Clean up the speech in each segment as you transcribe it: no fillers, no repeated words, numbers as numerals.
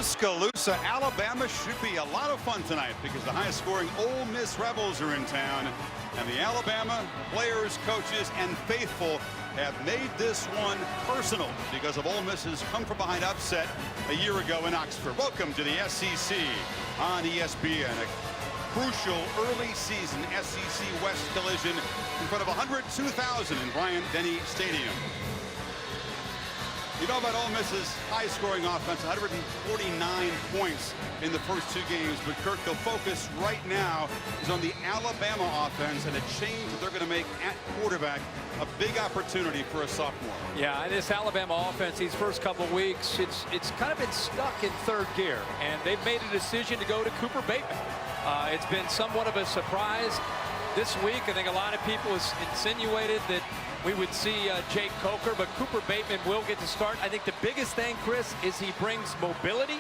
Tuscaloosa, Alabama should be a lot of fun tonight because the highest-scoring Ole Miss Rebels are in town, and the Alabama players, coaches, and faithful have made this one personal because of Ole Miss's come-from-behind upset a year ago in Oxford. Welcome to the SEC on ESPN. A crucial early season SEC West collision in front of 102,000 in Bryant-Denny Stadium. You know about Ole Miss's high-scoring offense, 149 points in the first two games, but Kirk, the focus right now is on the Alabama offense and a change that they're going to make at quarterback, a big opportunity for a sophomore. Yeah, and this Alabama offense, these first couple of weeks, it's kind of been stuck in third gear, and they've made a decision to go to Cooper Bateman. It's been somewhat of a surprise this week. I think a lot of people insinuated that we would see Jake Coker, but Cooper Bateman will get to start. I think the biggest thing, Chris, is he brings mobility.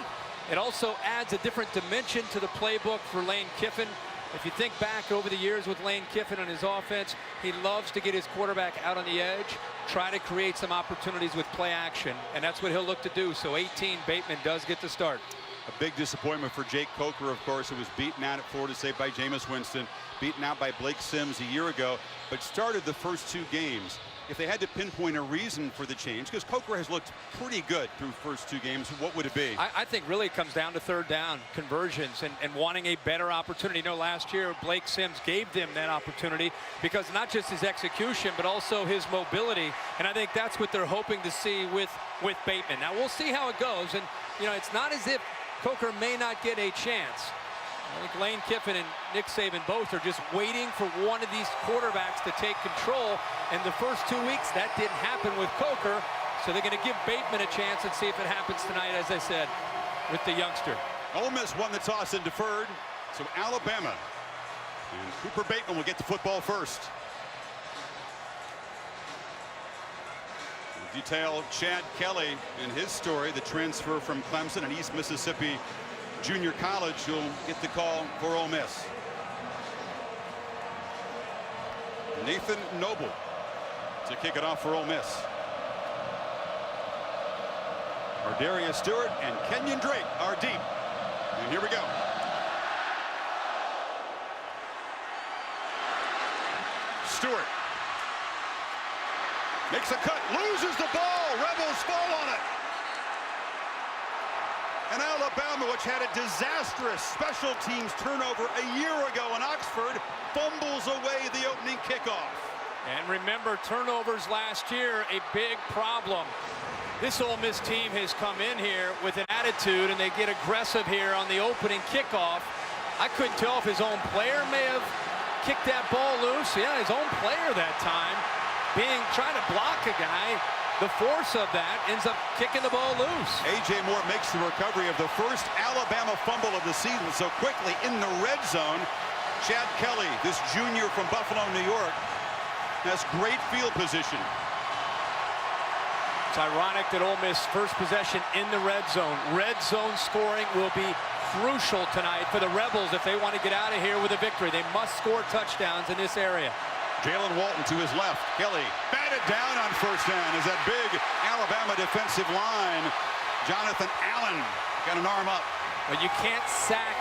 It also adds a different dimension to the playbook for Lane Kiffin. If you think back over the years with Lane Kiffin on his offense, he loves to get his quarterback out on the edge, try to create some opportunities with play action, and that's what he'll look to do. So 18, Bateman does get to start. A big disappointment for Jake Coker, of course. It was beaten out at Florida State by Jameis Winston, beaten out by Blake Sims a year ago, but started the first two games. If they had to pinpoint a reason for the change, because Coker has looked pretty good through first two games, what would it be? I think really it comes down to third down conversions and wanting a better opportunity. You know, last year Blake Sims gave them that opportunity because not just his execution, but also his mobility. And I think that's what they're hoping to see with Bateman. Now we'll see how it goes. And, you know, it's not as if Coker may not get a chance. I think Lane Kiffin and Nick Saban both are just waiting for one of these quarterbacks to take control. And the first 2 weeks, that didn't happen with Coker. So they're going to give Bateman a chance and see if it happens tonight, as I said, with the youngster. Ole Miss won the toss and deferred. So Alabama and Cooper Bateman will get the football first. We'll detail Chad Kelly and his story, the transfer from Clemson and East Mississippi Junior College. Who'll get the call for Ole Miss. Nathan Noble to kick it off for Ole Miss. Ardarius Stewart and Kenyon Drake are deep. And here we go. Stewart makes a cut, loses the ball. Rebels fall on it. And Alabama, which had a disastrous special teams turnover a year ago in Oxford, fumbles away the opening kickoff. And remember, turnovers last year, a big problem. This Ole Miss team has come in here with an attitude, and they get aggressive here on the opening kickoff. I couldn't tell if his own player may have kicked that ball loose. Yeah, his own player that time, trying to block a guy. The force of that ends up kicking the ball loose. A.J. Moore makes the recovery of the first Alabama fumble of the season so quickly in the red zone. Chad Kelly, this junior from Buffalo, New York, has great field position. It's ironic that Ole Miss first possession in the red zone. Red zone scoring will be crucial tonight for the Rebels if they want to get out of here with a victory. They must score touchdowns in this area. Jalen Walton to his left. Kelly batted down on first down as that big Alabama defensive line. Jonathan Allen got an arm up. But you can't sack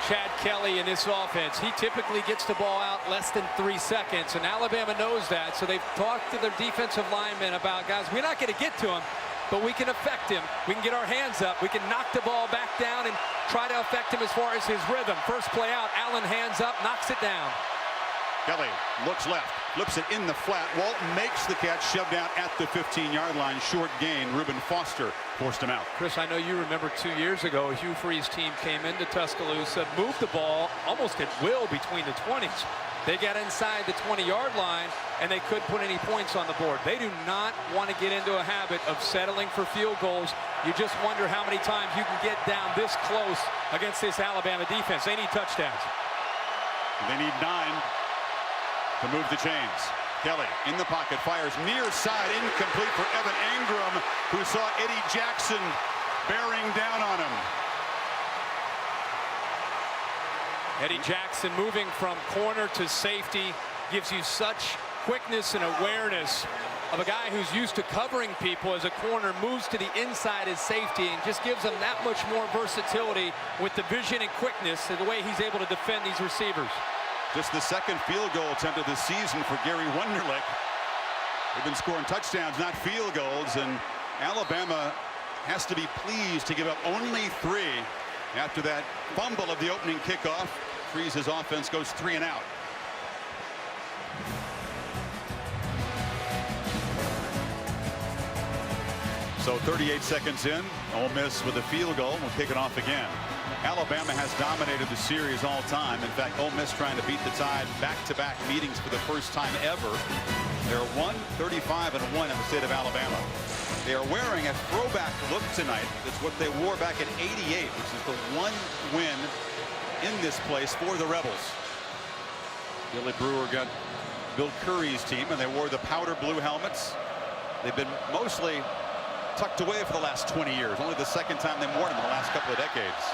Chad Kelly in this offense. He typically gets the ball out less than 3 seconds, and Alabama knows that. So they've talked to their defensive linemen about, guys, we're not going to get to him, but we can affect him. We can get our hands up. We can knock the ball back down and try to affect him as far as his rhythm. First play out, Allen hands up, knocks it down. Kelly looks left, flips it in the flat. Walton makes the catch, shoved out at the 15-yard line. Short gain. Rueben Foster forced him out. Chris, I know you remember 2 years ago, Hugh Freeze's team came into Tuscaloosa, moved the ball almost at will between the 20s. They got inside the 20-yard line, and they couldn't put any points on the board. They do not want to get into a habit of settling for field goals. You just wonder how many times you can get down this close against this Alabama defense. They need touchdowns. They need 9. To move the chains. Kelly in the pocket, fires near side, incomplete for Evan Engram, who saw Eddie Jackson bearing down on him. Eddie Jackson moving from corner to safety gives you such quickness and awareness of a guy who's used to covering people as a corner, moves to the inside as safety and just gives them that much more versatility with the vision and quickness and the way he's able to defend these receivers. Just the second field goal attempt of the season for Gary Wunderlich. They've been scoring touchdowns, not field goals, and Alabama has to be pleased to give up only 3 after that fumble of the opening kickoff. Freeze's offense goes 3 and out. So 38 seconds in, Ole Miss with a field goal. We'll kick it off again. Alabama has dominated the series all time. In fact, Ole Miss trying to beat the Tide back-to-back meetings for the first time ever. They're 1-35-1 in the state of Alabama. They are wearing a throwback look tonight. That's what they wore back in '88, which is the one win in this place for the Rebels. Billy Brewer got Bill Curry's team, and they wore the powder blue helmets. They've been mostly tucked away for the last 20 years. Only the second time they've worn them in the last couple of decades.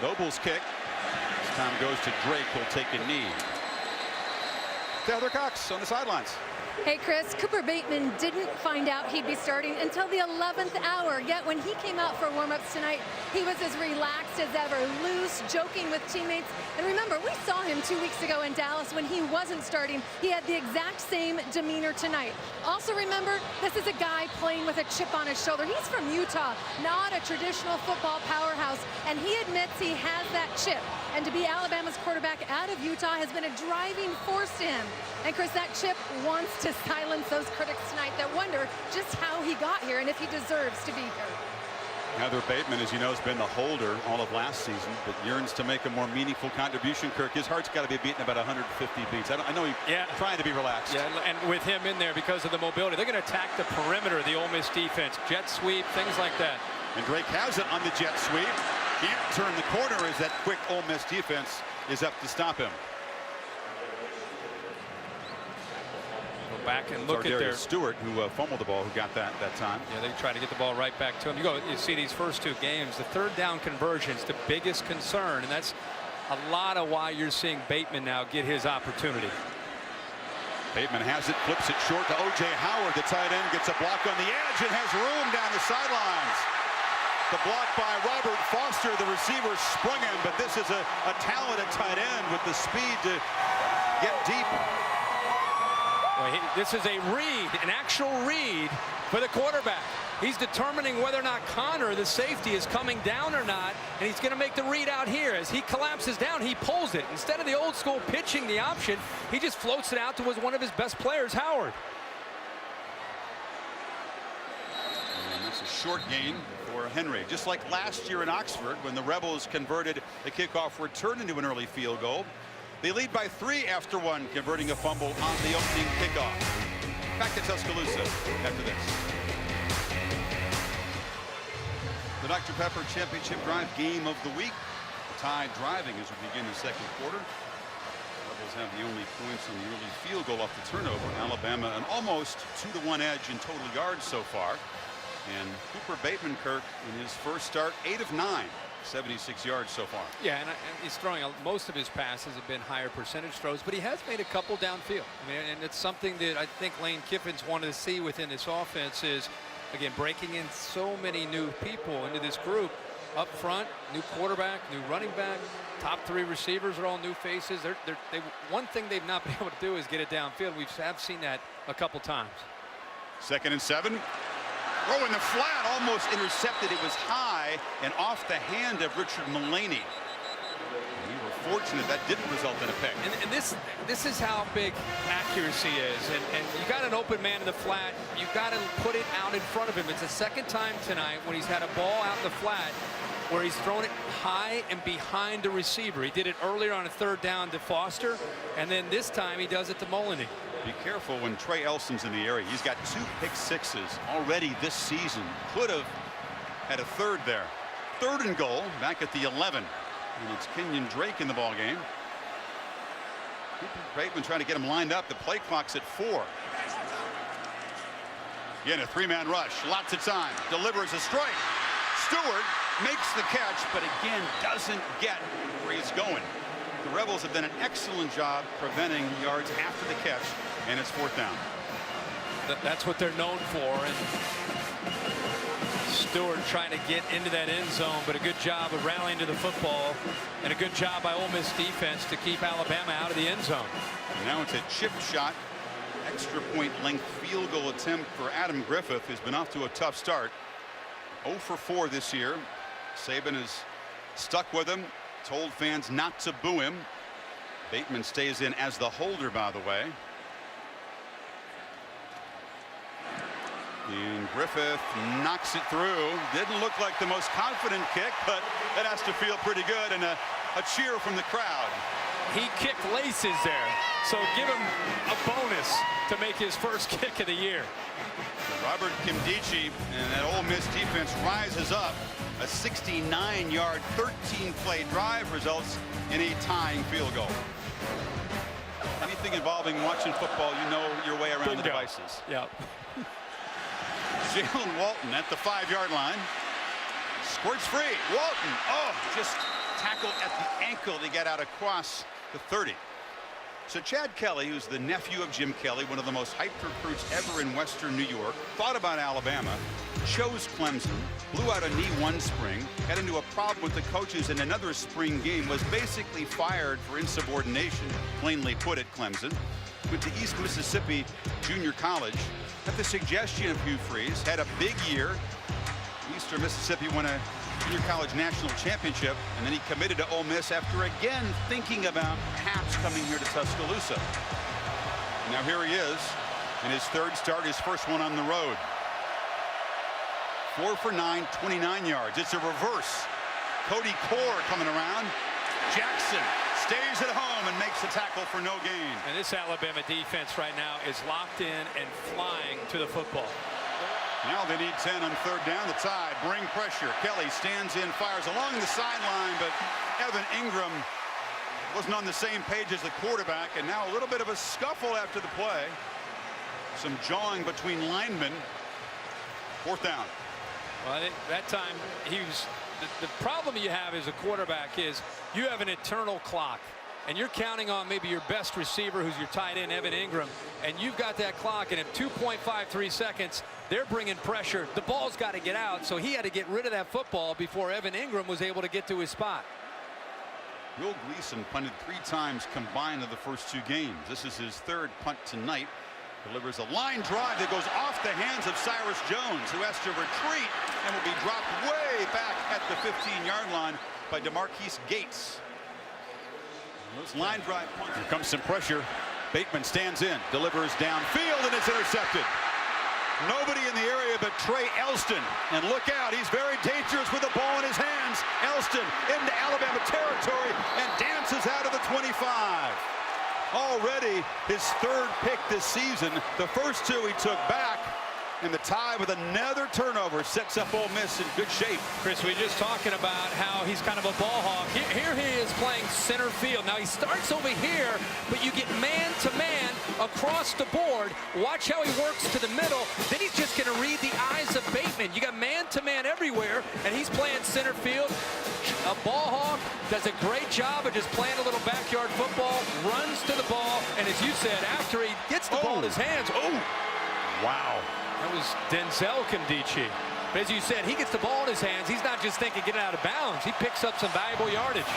Noble's kick. This time goes to Drake, who'll take a knee. Heather Cox on the sidelines. Hey, Chris, Cooper Bateman didn't find out he'd be starting until the 11th hour. Yet when he came out for warm-ups tonight, he was as relaxed as ever, loose, joking with teammates. And remember, we saw him 2 weeks ago in Dallas when he wasn't starting. He had the exact same demeanor tonight. Also remember, this is a guy playing with a chip on his shoulder. He's from Utah, not a traditional football powerhouse, and he admits he has that chip. And to be Alabama's quarterback out of Utah has been a driving force to him. And Chris, that chip wants to silence those critics tonight that wonder just how he got here and if he deserves to be here. Heather Bateman, as you know, has been the holder all of last season, but yearns to make a more meaningful contribution. Kirk, his heart's got to be beating about 150 beats. I know he's trying to be relaxed. Yeah, and with him in there because of the mobility, they're going to attack the perimeter of the Ole Miss defense, jet sweep, things like that. And Drake has it on the jet sweep. Can't turn the corner as that quick Ole Miss defense is up to stop him. Go back and look at their Stewart, who fumbled the ball, who got that time. Yeah, they try to get the ball right back to him. You see these first 2 games, the third down conversions, the biggest concern, and that's a lot of why you're seeing Bateman now get his opportunity. Bateman has it, flips it short to O.J. Howard. The tight end gets a block on the edge and has room down the sidelines. The block by Rueben Foster, the receiver sprung him, but this is a talented tight end with the speed to get deep. Well, this is a read, an actual read for the quarterback. He's determining whether or not Connor, the safety, is coming down or not, and he's going to make the read out here. As he collapses down, he pulls it. Instead of the old school pitching the option, he just floats it out to one of his best players, Howard. And that's a short gain for Henry. Just like last year in Oxford when the Rebels converted the kickoff return into an early field goal. They lead by 3 after 1, converting a fumble on the opening kickoff. Back to Tuscaloosa after this. The Dr. Pepper Championship Drive game of the week. The Tide driving as we begin the second quarter. Rebels have the only points on the early field goal off the turnover. Alabama an almost 2-to-1 edge in total yards so far. And Cooper Bateman, Kirk, in his first start, 8 of 9. 76 yards so far. Yeah, and he's throwing most of his passes have been higher percentage throws, but he has made a couple downfield. I mean, and it's something that I think Lane Kiffin's wanted to see within this offense is, again, breaking in so many new people into this group. Up front, new quarterback, new running back, top 3 receivers are all new faces. One thing they've not been able to do is get it downfield. We have seen that a couple times. 2nd and 7. Oh, in the flat, almost intercepted. It was high and off the hand of Richard Mullaney. We were fortunate that didn't result in a pick. And this is how big accuracy is. And you got an open man in the flat. You got to put it out in front of him. It's the second time tonight when he's had a ball out in the flat where he's thrown it high and behind the receiver. He did it earlier on a 3rd down to Foster, and then this time he does it to Mullaney. Be careful when Trey Elson's in the area. He's got 2 pick-sixes already this season. Could have had a 3rd there. 3rd and goal back at the 11. And it's Kenyon Drake in the ball game. Cooper Bateman trying to get him lined up. The play clock's at 4. Again, a 3-man rush. Lots of time. Delivers a strike. Stewart makes the catch, but again doesn't get where he's going. The Rebels have done an excellent job preventing yards after the catch, and it's 4th down. That's what they're known for. And Stewart trying to get into that end zone, but a good job of rallying to the football and a good job by Ole Miss defense to keep Alabama out of the end zone. And now it's a chip shot, extra point length field goal attempt for Adam Griffith, who's been off to a tough start. 0 for 4 this year. Saban is stuck with him, told fans not to boo him. Bateman stays in as the holder, by the way. And Griffith knocks it through. Didn't look like the most confident kick, but that has to feel pretty good, and a cheer from the crowd. He kicked laces there, so give him a bonus to make his first kick of the year. Robert Kimdichie and that Ole Miss defense rises up. A 69-yard, 13-play drive results in a tying field goal. Anything involving watching football, you know your way around the devices. Yep. Jalen Walton at the 5-yard line. Squirts free. Walton, just tackled at the ankle to get out across the 30. So Chad Kelly, who's the nephew of Jim Kelly, one of the most hyped recruits ever in Western New York, thought about Alabama, chose Clemson, blew out a knee one spring, got into a problem with the coaches in another spring game, was basically fired for insubordination, plainly put at Clemson, went to East Mississippi Junior College, at the suggestion of Hugh Freeze, had a big year. Eastern Mississippi won a Junior College National Championship, and then he committed to Ole Miss after again thinking about perhaps coming here to Tuscaloosa. Now here he is in his third start, his first one on the road. 4 for 9, 29 yards. It's a reverse. Cody Core coming around. Jackson stays at home and makes the tackle for no gain. And this Alabama defense right now is locked in and flying to the football. Now they need 10 on third down. The Tide bring pressure. Kelly stands in, fires along the sideline, but Evan Engram wasn't on the same page as the quarterback, and now a little bit of a scuffle after the play. Some jawing between linemen. Fourth down. Well, that time he was. The problem you have as a quarterback is you have an eternal clock, and you're counting on maybe your best receiver, who's your tight end, Evan Engram, and you've got that clock, and at 2.53 seconds, they're bringing pressure. The ball's got to get out, so he had to get rid of that football before Evan Engram was able to get to his spot. Will Gleason punted 3 times combined in the first 2 games. This is his third punt tonight. Delivers a line drive that goes off the hands of Cyrus Jones, who has to retreat and will be dropped way back at the 15-yard line by DeMarquise Gates. Those line drive punts. Here comes some pressure. Bateman stands in, delivers downfield, and it's intercepted. Nobody in the area but Trey Elston. And look out, he's very dangerous with the ball in his hands. Elston into Alabama territory and dances out of the 25. Already his 3rd pick this season. The first 2 he took back, and the Tide with another turnover sets up Ole Miss in good shape. Chris, we were just talking about how he's kind of a ball hawk. Here he is playing center field. Now he starts over here, but you get man-to-man across the board. Watch how he works to the middle. Then he's just going to read the eyes of Bateman. You got man-to-man everywhere, and he's playing center field. A ball hawk does a great job of just playing a little backyard football, runs to the ball, and as you said, after he gets the ball in his hands, Wow. That was Denzel Kimdichie. But as you said, he gets the ball in his hands. He's not just thinking get it out of bounds. He picks up some valuable yardage.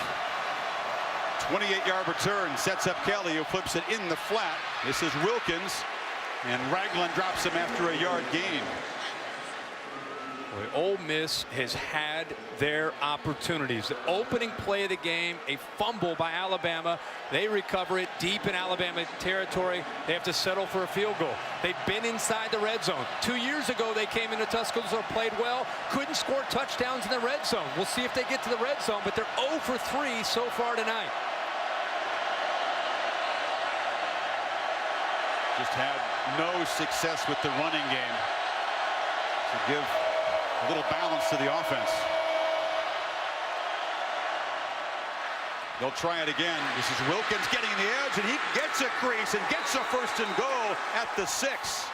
28-yard return sets up Kelly, who flips it in the flat. This is Wilkins, and Ragland drops him after a yard gain. Boy, Ole Miss has had their opportunities. The opening play of the game, a fumble by Alabama. They recover it deep in Alabama territory. They have to settle for a field goal. They've been inside the red zone. 2 years ago, they came into Tuscaloosa, played well, couldn't score touchdowns in the red zone. We'll see if they get to the red zone, but they're 0 for 3 so far tonight. Just had no success with the running game to give a little balance to the offense. They'll try it again. This is Wilkins getting the edge, and he gets a crease and gets a 1st and goal at the 6.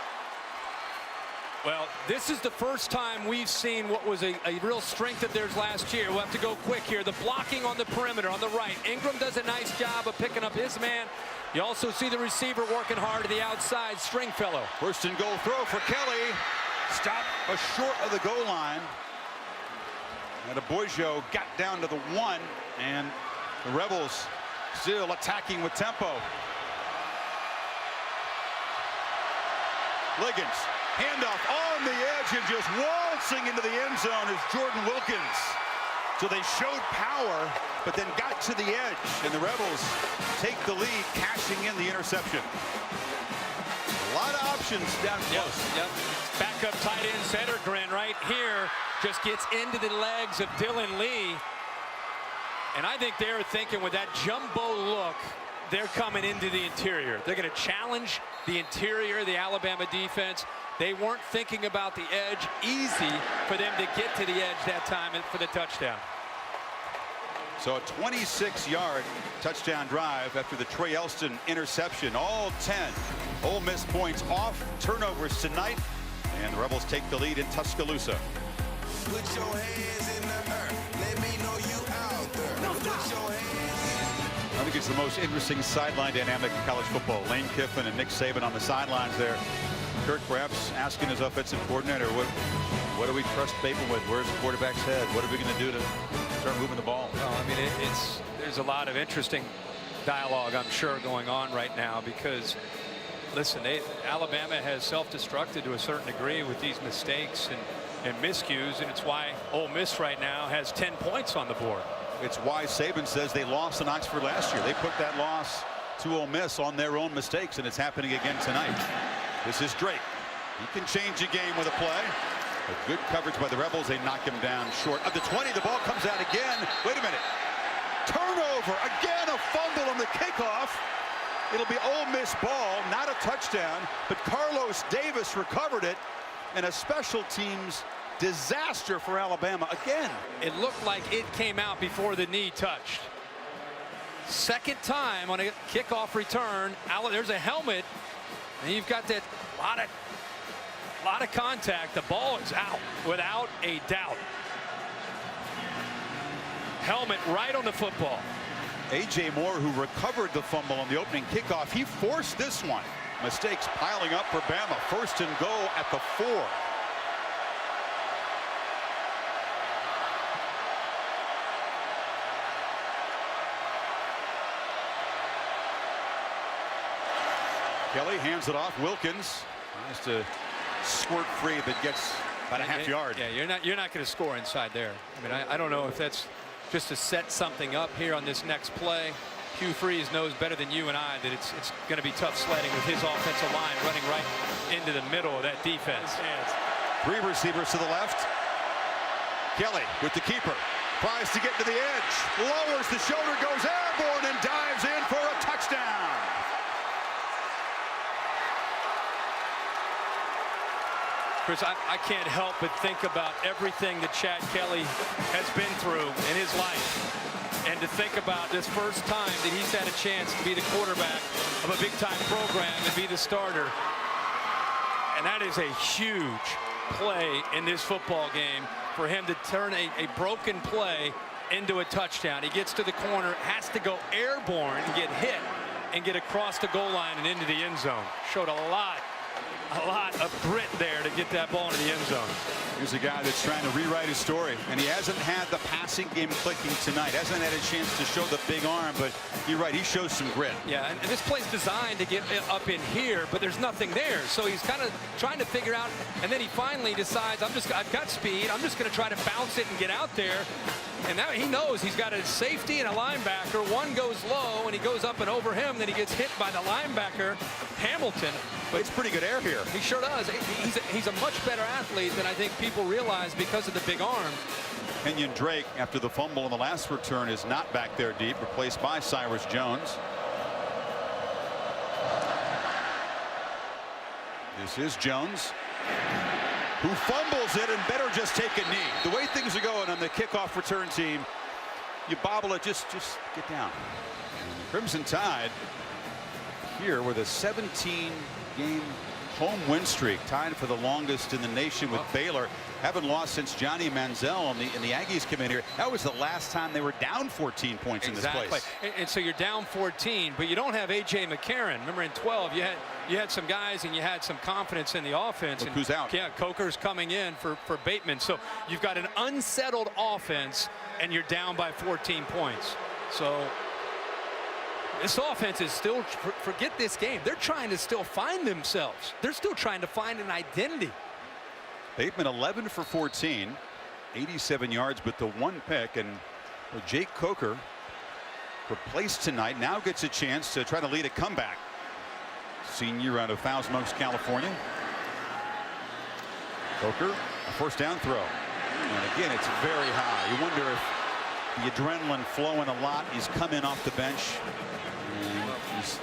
Well, this is the first time we've seen what was a real strength of theirs last year. We'll have to go quick here. The blocking on the perimeter on the right. Engram does a nice job of picking up his man. You also see the receiver working hard to the outside, Stringfellow. First and goal throw for Kelly. Stop short of the goal line. And Boijo got down to the 1, and the Rebels still attacking with tempo. Liggins, handoff on the edge and just waltzing into the end zone is Jordan Wilkins. So they showed power, but then got to the edge, and the Rebels take the lead, cashing in the interception. A lot of options down close. Yep. Backup tight end Zettergren right here just gets into the legs of Dylan Lee. And I think they're thinking with that jumbo look, they're coming into the interior. They're going to challenge the interior of the Alabama defense. They weren't thinking about the edge. Easy for them to get to the edge that time for the touchdown. So a 26-yard touchdown drive after the Trey Elston interception. All 10 Ole Miss points off turnovers tonight, and the Rebels take the lead in Tuscaloosa. Put your hands in the earth. Let me know you out there. Put your hands. I think it's the most interesting sideline dynamic in college football. Lane Kiffin and Nick Saban on the sidelines there. Kirk perhaps asking his offensive coordinator, what do we trust Bateman with? Where's the quarterback's head? What are we going to do to start moving the ball? Well, I mean, there's a lot of interesting dialogue, I'm sure, going on right now because, listen, Alabama has self-destructed to a certain degree with these mistakes and miscues, and it's why Ole Miss right now has 10 points on the board. It's why Saban says they lost in Oxford last year. They put that loss to Ole Miss on their own mistakes, and it's happening again tonight. This is Drake. He can change a game with a play. A good coverage by the Rebels. They knock him down short of the 20. The ball comes out again. Wait a minute. Turnover. Again, a fumble on the kickoff. It'll be Ole Miss ball, not a touchdown, but Carlos Davis recovered it, and a special teams disaster for Alabama again. It looked like it came out before the knee touched. Second time on a kickoff return. There's a helmet, and you've got that lot of contact. The ball is out without a doubt. Helmet right on the football. A.J. Moore, who recovered the fumble on the opening kickoff, he forced this one. Mistakes piling up for Bama. First and goal at the 4. Kelly hands it off. Wilkins tries to squirt free, but gets about a half yard. Yeah, you're not going to score inside there. I mean, I don't know if that's just to set something up here on this next play. Hugh Freeze knows better than you and I that it's going to be tough sledding with his offensive line running right into the middle of that defense. 3 receivers to the left. Kelly with the keeper. Tries to get to the edge. Lowers the shoulder, goes airborne, and dives in for a touchdown. Chris, I can't help but think about everything that Chad Kelly has been through in his life. And to think about this first time that he's had a chance to be the quarterback of a big-time program and be the starter. And that is a huge play in this football game for him to turn a broken play into a touchdown. He gets to the corner, has to go airborne and get hit and get across the goal line and into the end zone. Showed a lot of grit there to get that ball into the end zone. Here's a guy that's trying to rewrite his story, and he hasn't had the passing game clicking tonight. Hasn't had a chance to show the big arm, but you're right, he shows some grit. Yeah, and this play's designed to get up in here, but there's nothing there. So he's kind of trying to figure out, and then he finally decides, I've got speed. I'm just going to try to bounce it and get out there. And now he knows he's got a safety and a linebacker. One goes low, and he goes up and over him. Then he gets hit by the linebacker, Hamilton. But it's pretty good air here. He sure does. He's a much better athlete than I think people realize because of the big arm. Kenyon Drake, after the fumble on the last return, is not back there deep, replaced by Cyrus Jones. This is Jones, who fumbles it and better just take a knee. The way things are going on the kickoff return team, you bobble it, just get down. And the Crimson Tide here with a 17-game home win streak, tied for the longest in the nation with Baylor. Haven't lost since Johnny Manziel and the Aggies come in here. That was the last time they were down 14 points in this place. And so you're down 14, but you don't have A.J. McCarron. Remember in 12, you had some guys and you had some confidence in the offense. Look who's out. Yeah, Coker's coming in for Bateman. So you've got an unsettled offense and you're down by 14 points. So this offense is still, forget this game. They're trying to still find themselves. They're still trying to find an identity. Bateman 11 for 14, 87 yards, but the one pick. And Jake Coker, replaced tonight, now gets a chance to try to lead a comeback. Senior out of Thousand Oaks, California. Coker, a first down throw. And again, it's very high. You wonder if the adrenaline flowing a lot. He's coming off the bench. And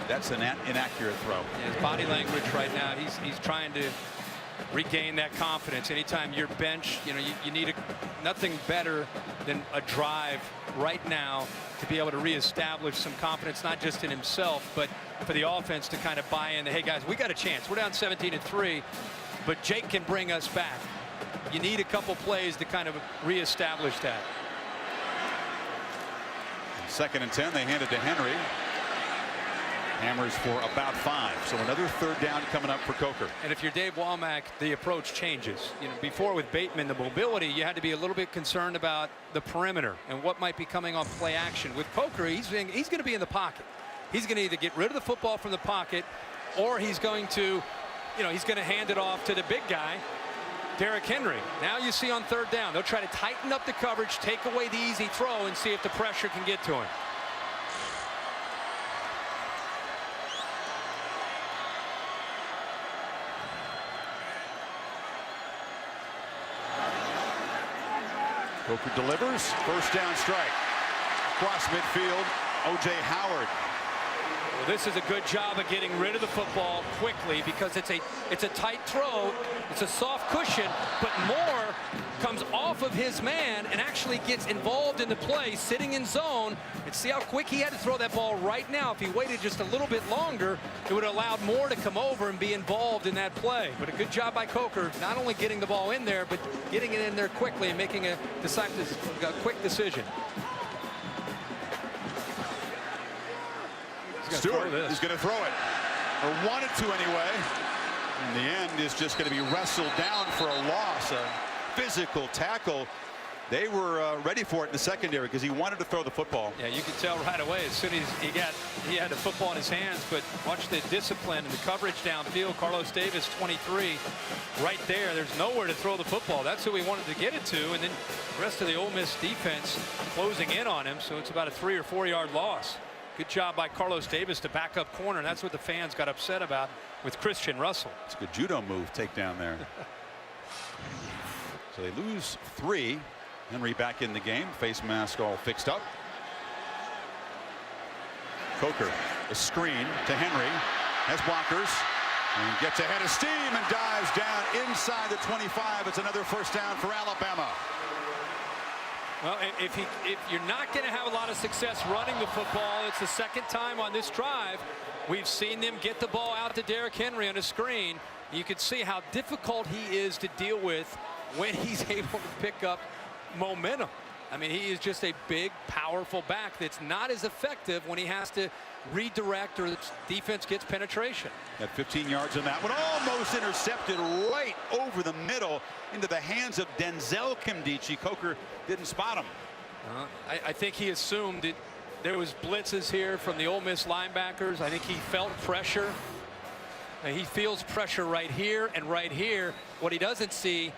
that's an inaccurate throw. His body language right now, he's trying to regain that confidence. Anytime you're bench, you need nothing better than a drive right now to be able to reestablish some confidence, not just in himself, but for the offense to kind of buy in. Hey guys, we got a chance. We're down 17-3, but Jake can bring us back. You need a couple plays to kind of reestablish that. 2nd and 10, they hand it to Henry. Hammers for about 5. So another third down coming up for Coker. And if you're Dave Womack, the approach changes. Before with Bateman, the mobility, you had to be a little bit concerned about the perimeter and what might be coming off play action. With Coker, he's going to be in the pocket. He's going to either get rid of the football from the pocket, or he's going to, he's going to hand it off to the big guy, Derrick Henry. Now you see on 3rd down, they'll try to tighten up the coverage, take away the easy throw, and see if the pressure can get to him. Coker delivers. First down strike. Across midfield, O.J. Howard. Well, this is a good job of getting rid of the football quickly because it's a tight throw. It's a soft cushion, but more comes off of his man and actually gets involved in the play, sitting in zone. And see how quick he had to throw that ball right now. If he waited just a little bit longer, it would have allowed more to come over and be involved in that play. But a good job by Coker, not only getting the ball in there, but getting it in there quickly and making a quick decision. Stewart is going to throw it, or wanted to anyway. In the end, is just going to be wrestled down for a loss. A physical tackle. They were ready for it in the secondary because he wanted to throw the football. Yeah, you could tell right away as soon as he had the football in his hands. But watch the discipline and the coverage downfield. Carlos Davis, 23, right there. There's nowhere to throw the football. That's who he wanted to get it to. And then the rest of the Ole Miss defense closing in on him. So it's about a 3 or 4 yard loss. Good job by Carlos Davis to back up corner. And that's what the fans got upset about with Christian Russell. It's a good judo move, take down there. So they lose 3. Henry back in the game. Face mask all fixed up. Coker, a screen to Henry. Has blockers. And gets ahead of steam and dives down inside the 25. It's another first down for Alabama. Well, if you're not going to have a lot of success running the football, it's the 2nd time on this drive we've seen them get the ball out to Derrick Henry on a screen. You can see how difficult he is to deal with when he's able to pick up momentum. I mean, he is just a big, powerful back that's not as effective when he has to redirect or the defense gets penetration. Got 15 yards on that one. Almost intercepted right over the middle into the hands of Denzel Kimdichie. Coker didn't spot him. I think he assumed that there was blitzes here from the Ole Miss linebackers. I think he felt pressure. He feels pressure right here and right here. What he doesn't see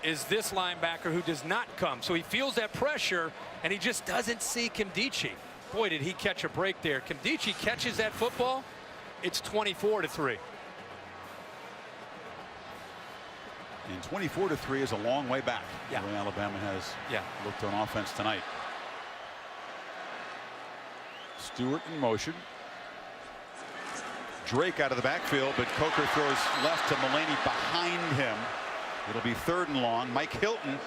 is this linebacker who does not come. So he feels that pressure and he just doesn't see Kimdichie. Boy, did he catch a break there. Kimdichie catches that football. It's 24-3. And 24-3 is a long way back. Yeah. The way Alabama has looked on offense tonight. Stewart in motion. Drake out of the backfield, but Coker throws left to Mullaney behind him. It'll be 3rd and long. Mike Hilton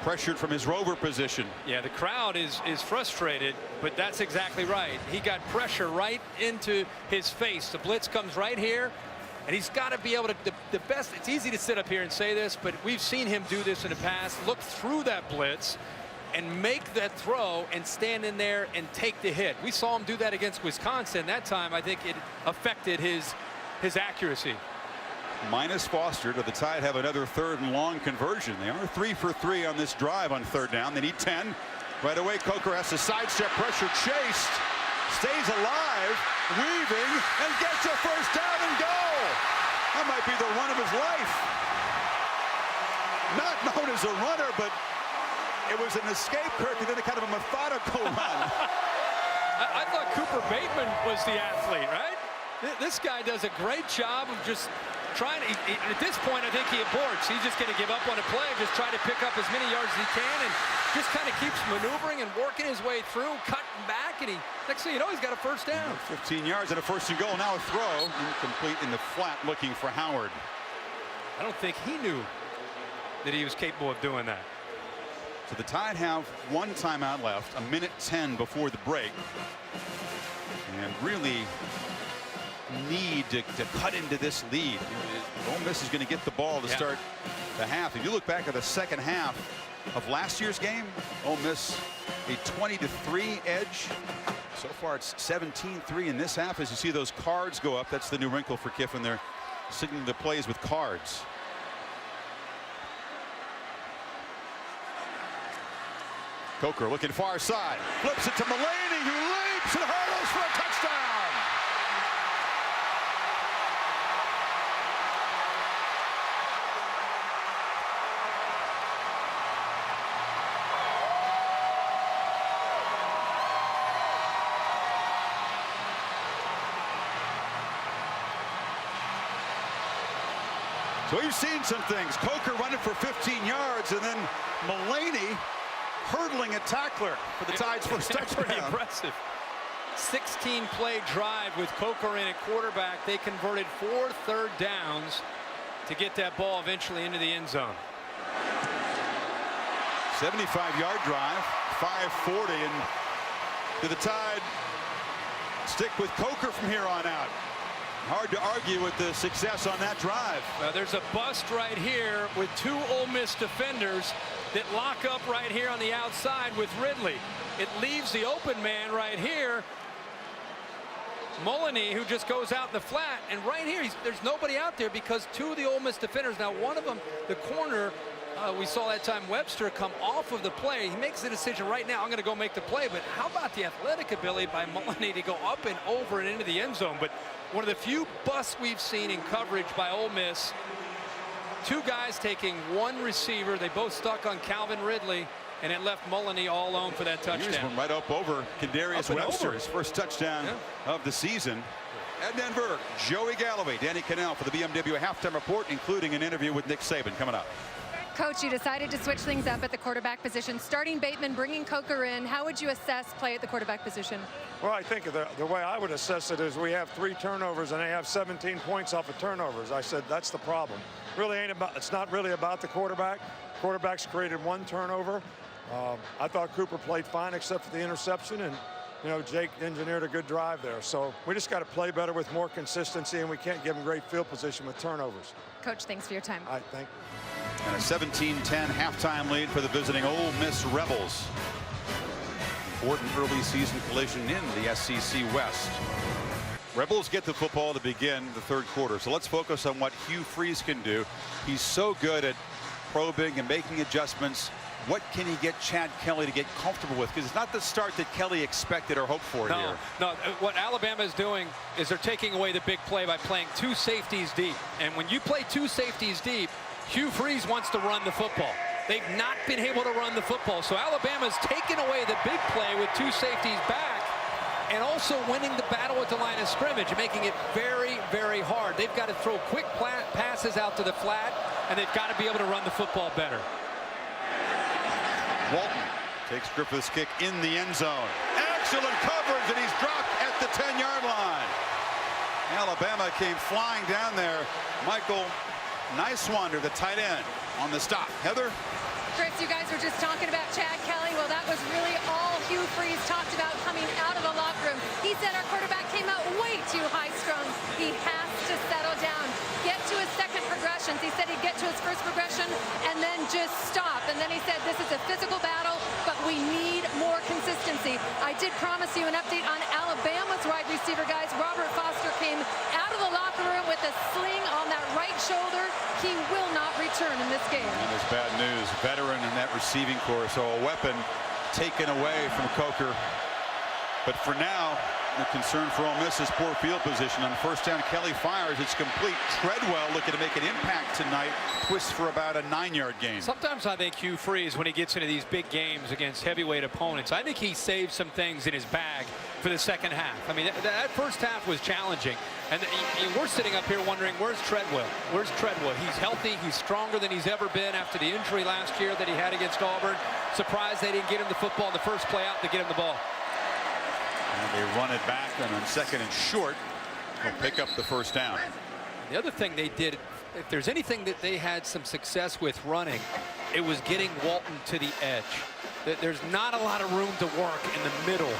pressured from his rover position. Yeah, the crowd is frustrated, but that's exactly right. He got pressure right into his face. The blitz comes right here, And he's got to be able to, the best, it's easy to sit up here and say this, but we've seen him do this in the past, look through that blitz and make that throw and stand in there and take the hit. We saw him do that against Wisconsin. That time, I think it affected his accuracy. Minus Foster. Do the Tide have another 3rd and long conversion? They are 3 for 3 on this drive on 3rd down. They need 10. Right away, Coker has to sidestep, pressure, chased, stays alive, weaving, and gets a 1st down and goal. That might be the run of his life. Not known as a runner, but it was an escape, Kirk, and then a kind of a methodical run. I thought Cooper Bateman was the athlete, right? This guy does a great job of just trying to, at this point, I think he aborts. He's just going to give up on a play, just try to pick up as many yards as he can, and just kind of keeps maneuvering and working his way through, cutting back, and next thing you know, he's got a 1st down. 15 yards and a 1st and goal. Now a throw, incomplete in the flat, looking for Howard. I don't think he knew that he was capable of doing that. So the Tide have 1 timeout left, 1:10 before the break, and really need to cut into this lead. Ole Miss is going to get the ball to start the half. If you look back at the 2nd half of last year's game, Ole Miss a 20-3 edge. So far it's 17-3 in this half. As you see those cards go up, that's the new wrinkle for Kiffin. They're signaling the plays with cards. Coker looking far side, flips it to Mullaney, who leaps and hurdles for a touchdown. So we've seen some things. Coker running for 15 yards, and then Mullaney hurdling a tackler for the Tide's first touchdown. Pretty impressive. 16-play drive with Coker in at quarterback. They converted 4 3rd downs to get that ball eventually into the end zone. 75-yard drive, 5:40, and do the Tide stick with Coker from here on out? Hard to argue with the success on that drive. There's a bust right here with 2 Ole Miss defenders that lock up right here on the outside with Ridley. It leaves the open man right here, Mullaney, who just goes out in the flat, and right here there's nobody out there because 2 of the Ole Miss defenders, now one of them, the corner, we saw that time Webster come off of the play. He makes the decision right now, I'm going to go make the play, but how about the athletic ability by Mullaney to go up and over and into the end zone? But one of the few busts we've seen in coverage by Ole Miss. 2 guys taking 1 receiver. They both stuck on Calvin Ridley, and it left Mullaney all alone for that touchdown. Here's one right up over Kadarius Webster, his first touchdown of the season. At Denver, Joey Galloway, Danny Cannell for the BMW halftime report, including an interview with Nick Saban coming up. Coach, you decided to switch things up at the quarterback position, starting Bateman, bringing Coker in. How would you assess play at the quarterback position? Well, I think the way I would assess it is we have 3 turnovers and they have 17 points off of turnovers. I said that's the problem. Really ain't about. It's not really about the quarterback. Quarterback's created 1 turnover. I thought Cooper played fine except for the interception, and you know Jake engineered a good drive there. So we just got to play better with more consistency, and we can't give them great field position with turnovers. Coach, thanks for your time. All right, thank you. And a 17-10 halftime lead for the visiting Ole Miss Rebels. Important early season collision in the SEC West. Rebels get the football to begin the 3rd quarter. So let's focus on what Hugh Freeze can do. He's so good at probing and making adjustments. What can he get Chad Kelly to get comfortable with? Because it's not the start that Kelly expected or hoped for here. No, what Alabama is doing is they're taking away the big play by playing 2 safeties deep. And when you play 2 safeties deep, Hugh Freeze wants to run the football. They've not been able to run the football. So Alabama's taken away the big play with 2 safeties back and also winning the battle at the line of scrimmage, making it very, very hard. They've got to throw quick passes out to the flat, and they've got to be able to run the football better. Walton takes Griffith's kick in the end zone. Excellent coverage, and he's dropped at the 10-yard line. Alabama came flying down there. Michael Niswander, the tight end, on the stop. Heather? Chris, you guys were just talking about Chad Kelly. Well, that was really all Hugh Freeze talked about coming out of the locker room. He said our quarterback came out way too high-strung. He has to settle down. course progression and then just stop. And then he said, this is a physical battle, but we need more consistency. I did promise you an update on Alabama's wide receiver, guys. Rueben Foster came out of the locker room with a sling on that right shoulder. He will not return in this game. And there's bad news. Veteran in that receiving corps, so a weapon taken away from Coker. But for now, the concern for Ole Miss is poor field position. On first down, Kelly fires. It's complete. Treadwell looking to make an impact tonight. Twists for about a 9-yard gain. Sometimes I think Hugh Freeze, when he gets into these big games against heavyweight opponents, I think he saves some things in his bag for the second half. I mean, that first half was challenging. And we're sitting up here wondering, where's Treadwell? Where's Treadwell? He's healthy. He's stronger than he's ever been after the injury last year that he had against Auburn. Surprised they didn't get him the football in the first play out to get him the ball. And they run it back, and on second and short, they'll pick up the first down. The other thing they did, if there's anything that they had some success with running, it was getting Walton to the edge. There's not a lot of room to work in the middle.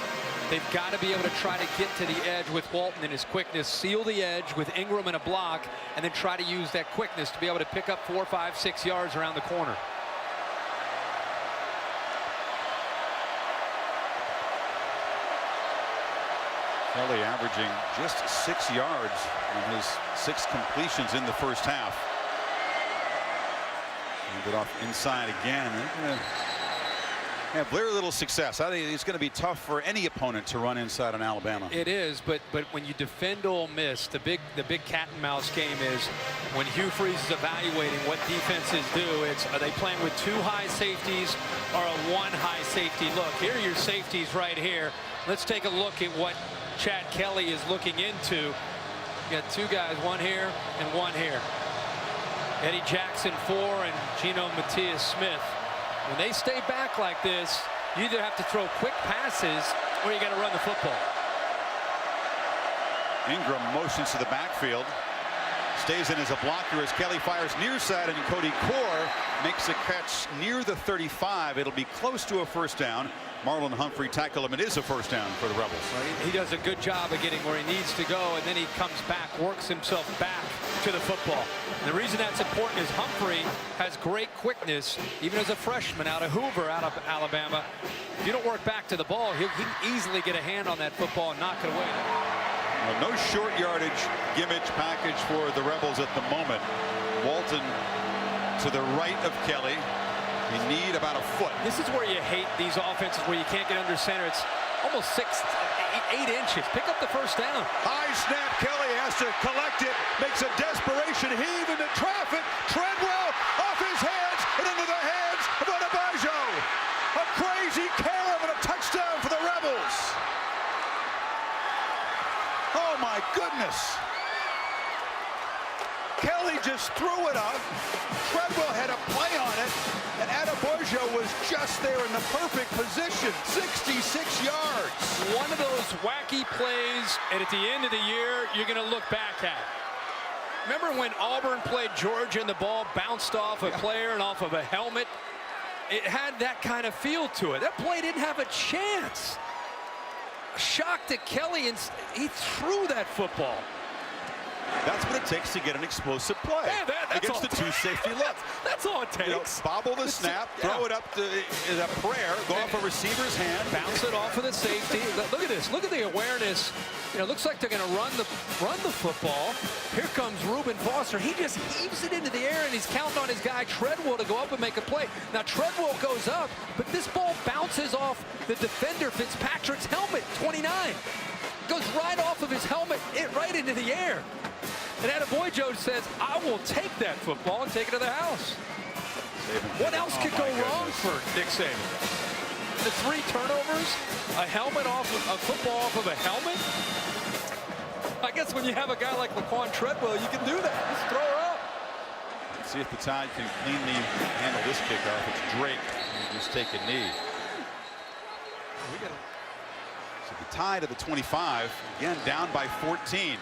They've got to be able to try to get to the edge with Walton and his quickness, seal the edge with Engram in a block, and then try to use that quickness to be able to pick up 4, 5, 6 yards around the corner. Kelly averaging just 6 yards on his 6 completions in the first half. Hand it off inside again. They're going to have very little success. I think it's going to be tough for any opponent to run inside on Alabama. It is, but when you defend Ole Miss, the big cat and mouse game is when Hugh Freeze is evaluating what defenses do. It's, are they playing with 2 high safeties or a 1 high safety look? Here are your safeties right here. Let's take a look at what Chad Kelly is looking into. You got 2 guys, 1 here and 1 here. Eddie Jackson 4 and Gino Matias Smith. When they stay back like this, you either have to throw quick passes or you got to run the football. Engram motions to the backfield. Stays in as a blocker as Kelly fires near side, and Cody Core makes a catch near the 35. It'll be close to a first down. Marlon Humphrey tackled him. It is a first down for the Rebels. He does a good job of getting where he needs to go, and then he comes back, works himself back to the football. And the reason that's important is Humphrey has great quickness, even as a freshman out of Hoover, out of Alabama. If you don't work back to the ball, he can easily get a hand on that football and knock it away. Well, no short yardage gimmage package for the Rebels at the moment. Walton to the right of Kelly. You need about a foot. This is where you hate these offenses where you can't get under center. It's almost 6, 8 inches. Pick up the first down. High snap. Kelly has to collect it. Makes a desperation heave into traffic. Treadwell off his hands and into the hands of Adebayo. A crazy carry and a touchdown for the Rebels. Oh my goodness. Kelly just threw it up. Treadwell had a play on it, and Adebayo was just there in the perfect position. 66 yards. One of those wacky plays, and at the end of the year, you're going to look back at. Remember when Auburn played Georgia and the ball bounced off a player and off of a helmet? It had that kind of feel to it. That play didn't have a chance. Shocked at Kelly, and he threw that football. That's what it takes to get an explosive play. Yeah, that's against the 2 safety look. That's all it takes. You know, bobble the snap, throw it up to a prayer, go off a receiver's hand, bounce it off of the safety. Look at this. Look at the awareness. You know, looks like they're going to run the football. Here comes Rueben Foster. He just heaves it into the air, and he's counting on his guy Treadwell to go up and make a play. Now Treadwell goes up, but this ball bounces off the defender Fitzpatrick's helmet, 29. Goes right off of his helmet, right into the air. And Adebayo says, I will take that football and take it to the house. What else could go wrong for Nick Saban? The 3 turnovers, a helmet off a football off of a helmet. I guess when you have a guy like Laquan Treadwell, you can do that. Just throw her up. Let's see if the Tide can cleanly handle this kickoff. It's Drake. He'll just take a knee. So the Tide at the 25, again down by 14.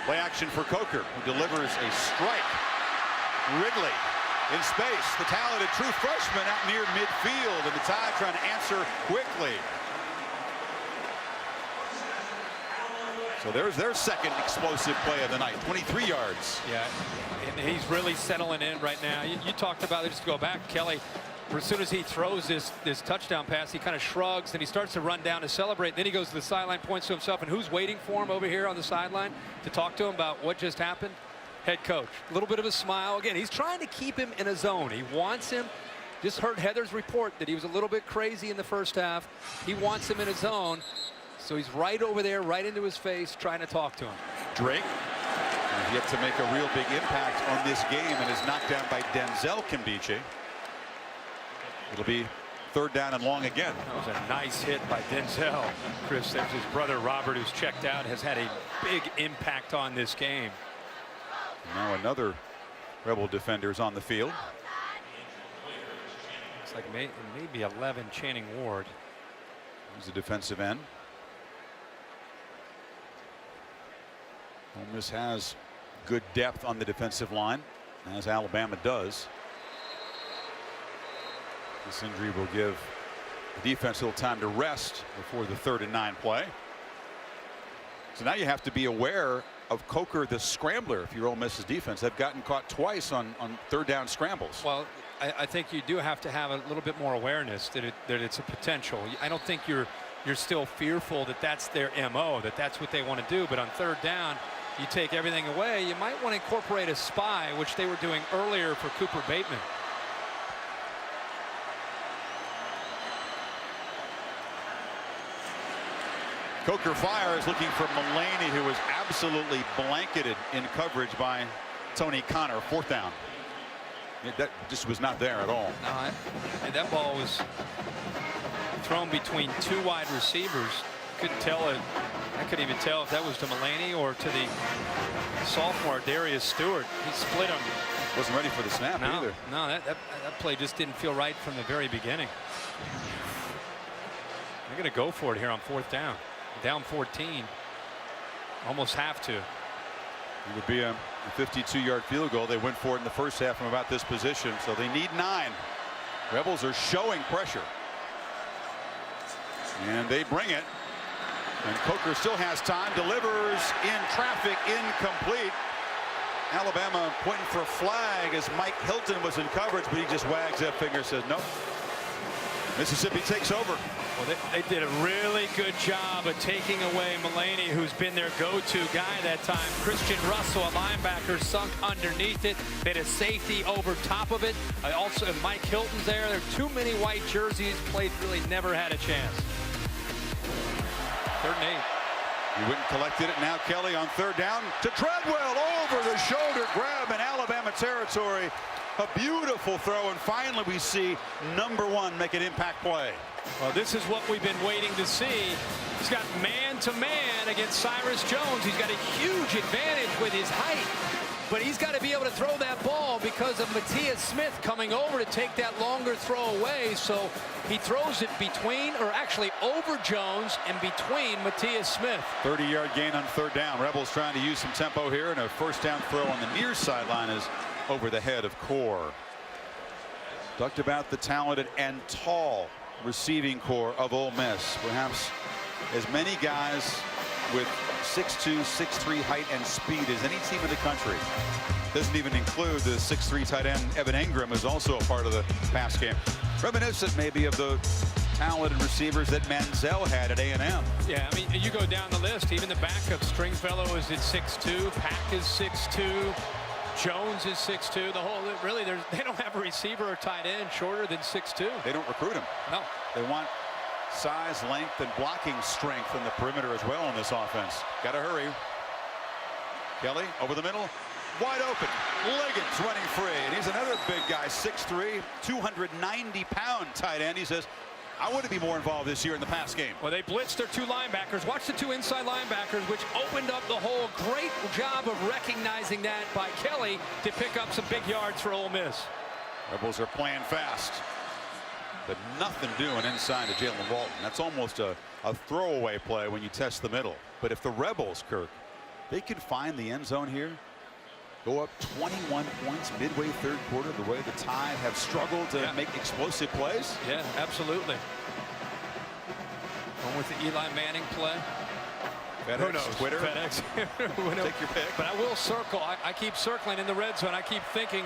Play action for Coker, who delivers a strike. Ridley in space. The talented true freshman out near midfield, and the Tide trying to answer quickly. So So there's their second explosive play of the night, 23 yards. Yeah, and he's really settling in right now. You talked about it, just to go back, Kelly. As soon as he throws this touchdown pass, he kind of shrugs and he starts to run down to celebrate. Then he goes to the sideline, points to himself, and who's waiting for him over here on the sideline to talk to him about what just happened? Head coach. A little bit of a smile. Again, he's trying to keep him in a zone. He wants him. Just heard Heather's report that he was a little bit crazy in the first half. He wants him in a zone. So he's right over there, right into his face, trying to talk to him. Drake has yet to make a real big impact on this game and is knocked down by Denzel Kimbiche. It'll be third down and long again. That was a nice hit by Denzel. Chris, there's his brother Robert, who's checked out, has had a big impact on this game. Now another Rebel defender's on the field. Looks like maybe 11, Channing Ward. He's a defensive end. Ole Miss has good depth on the defensive line, as Alabama does. This injury will give the defense a little time to rest before the 3rd and 9 play. So now you have to be aware of Coker, the scrambler. If you're Ole Miss's defense, they've gotten caught twice on 3rd down scrambles. Well, I think you do have to have a little bit more awareness that it's a potential. I don't think you're still fearful that that's their MO, that's what they want to do. But on 3rd down, you take everything away. You might want to incorporate a spy, which they were doing earlier for Cooper Bateman. Coker fires, looking for Mullaney, who was absolutely blanketed in coverage by Tony Connor. 4th down. That just was not there at all. No, that ball was thrown between 2 wide receivers. Couldn't tell it. I couldn't even tell if that was to Mullaney or to the sophomore Darius Stewart. He split him. Wasn't ready for the snap either. No, that play just didn't feel right from the very beginning. They're going to go for it here on 4th down. Down 14. Almost have to. It would be a 52-yard field goal. They went for it in the first half from about this position, so they need 9. Rebels are showing pressure. And they bring it. And Coker still has time. Delivers in traffic, incomplete. Alabama pointing for a flag as Mike Hilton was in coverage, but he just wags that finger, says nope. Mississippi takes over. Well, they did a really good job of taking away Mullaney, who's been their go-to guy that time. Christian Russell, a linebacker, sunk underneath it. They had a safety over top of it. Also, Mike Hilton's there. There are too many white jerseys. Played really never had a chance. 3rd and 8. He went and collected it. Now Kelly on 3rd down to Treadwell, over the shoulder grab in Alabama territory. A beautiful throw, and finally we see number 1 make an impact play. Well, this is what we've been waiting to see. He's got man-to-man against Cyrus Jones. He's got a huge advantage with his height, but he's got to be able to throw that ball because of Matthias Smith coming over to take that longer throw away. So he throws it between, or actually over Jones and between Matthias Smith. 30-yard gain on 3rd down. Rebels trying to use some tempo here, and a 1st down throw on the near sideline is over the head of Core. Talked about the talented and tall receiving core of Ole Miss. Perhaps as many guys with 6'2", 6'3" height and speed as any team in the country. Doesn't even include the 6'3" tight end Evan Engram, is also a part of the pass game. Reminiscent maybe of the talented receivers that Manziel had at A&M. Yeah, I mean, you go down the list, even the backup. Stringfellow is at 6'2", Pack is 6'2", Jones is 6'2". The whole, really, they don't have a receiver or tight end shorter than 6'2". They don't recruit him. No. They want size, length, and blocking strength in the perimeter as well in this offense. Got to hurry. Kelly over the middle, wide open. Liggins running free, and he's another big guy, 6'3", 290-pound tight end. He says, I want to be more involved this year in the pass game. Well, they blitzed their 2 linebackers. Watch the 2 inside linebackers, which opened up the hole. Great job of recognizing that by Kelly to pick up some big yards for Ole Miss. Rebels are playing fast, but nothing doing inside of Jalen Walton. That's almost a throwaway play when you test the middle. But if the Rebels, Kirk, they can find the end zone here, go up 21 points midway 3rd quarter, the way the Tide have struggled to make explosive plays. Yeah, absolutely. Going with the Eli Manning play. FedEx, knows? Twitter. FedEx. Take your pick. But I will circle. I keep circling in the red zone. I keep thinking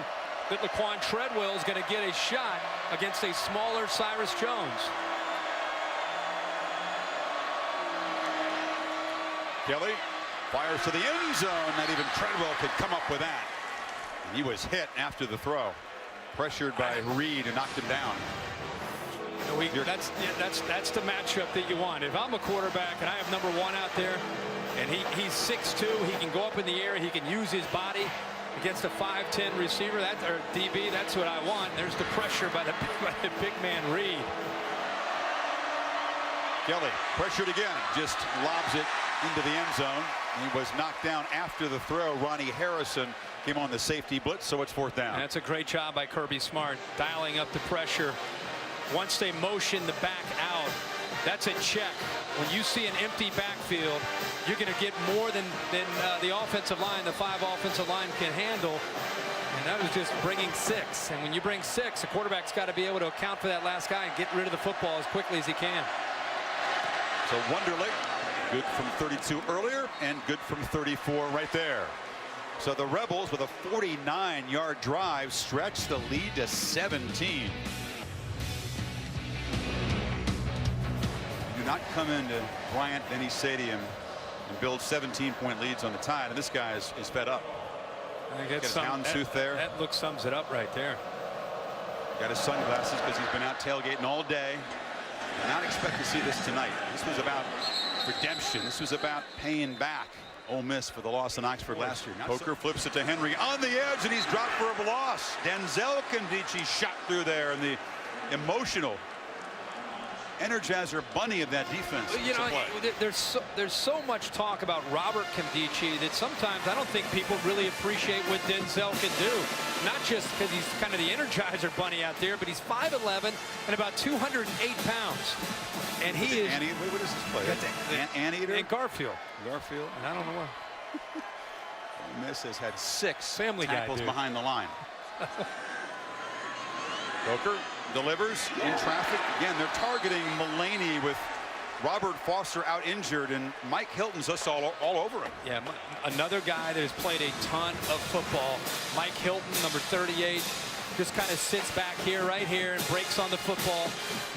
that Laquan Treadwell is going to get a shot against a smaller Cyrus Jones. Kelly fires to the end zone. Not even Treadwell could come up with that. And he was hit after the throw. Pressured by Reed and knocked him down. That's the matchup that you want. If I'm a quarterback and I have number 1 out there, and he's 6'2", he can go up in the air, he can use his body against a 5'10" receiver, or DB. That's what I want. There's the pressure by the big man Reed. Kelly pressured again, just lobs it into the end zone. He was knocked down after the throw. Ronnie Harrison came on the safety blitz, so it's 4th down. And that's a great job by Kirby Smart, dialing up the pressure. Once they motion the back out, that's a check. When you see an empty backfield, you're going to get more than the offensive line, the 5 offensive line can handle. And that was just bringing 6. And when you bring 6, the quarterback's got to be able to account for that last guy and get rid of the football as quickly as he can. So Wonderlic, good from 32 earlier and good from 34 right there. So the Rebels, with a 49-yard drive, stretch the lead to 17. Do not come into Bryant-Denny Stadium and build 17-point leads on the Tide, and this guy is fed up. Get his houndstooth there. That look sums it up right there. Got his sunglasses because he's been out tailgating all day. Did not expect to see this tonight. This was about redemption. This was about paying back Ole Miss for the loss in Oxford last year. Coker flips it to Henry on the edge, and he's dropped for a loss. Denzel Kandichi shot through there, and the emotional Energizer bunny of that defense. You know, there's so much talk about Robert Kandichi that sometimes I don't think people really appreciate what Denzel can do. Not just because he's kind of the Energizer bunny out there, but he's 5'11" and about 208 pounds. And he is. What is this play? Anteater? And Garfield. Garfield. And I don't know what. Ole Miss has had 6 Family tackles guy, behind the line. Coker delivers in traffic. Again, they're targeting Mullaney with Robert Foster out injured, and Mike Hilton's just all over him. Yeah, another guy that has played a ton of football. Mike Hilton, number 38, just kind of sits back here, right here, and breaks on the football.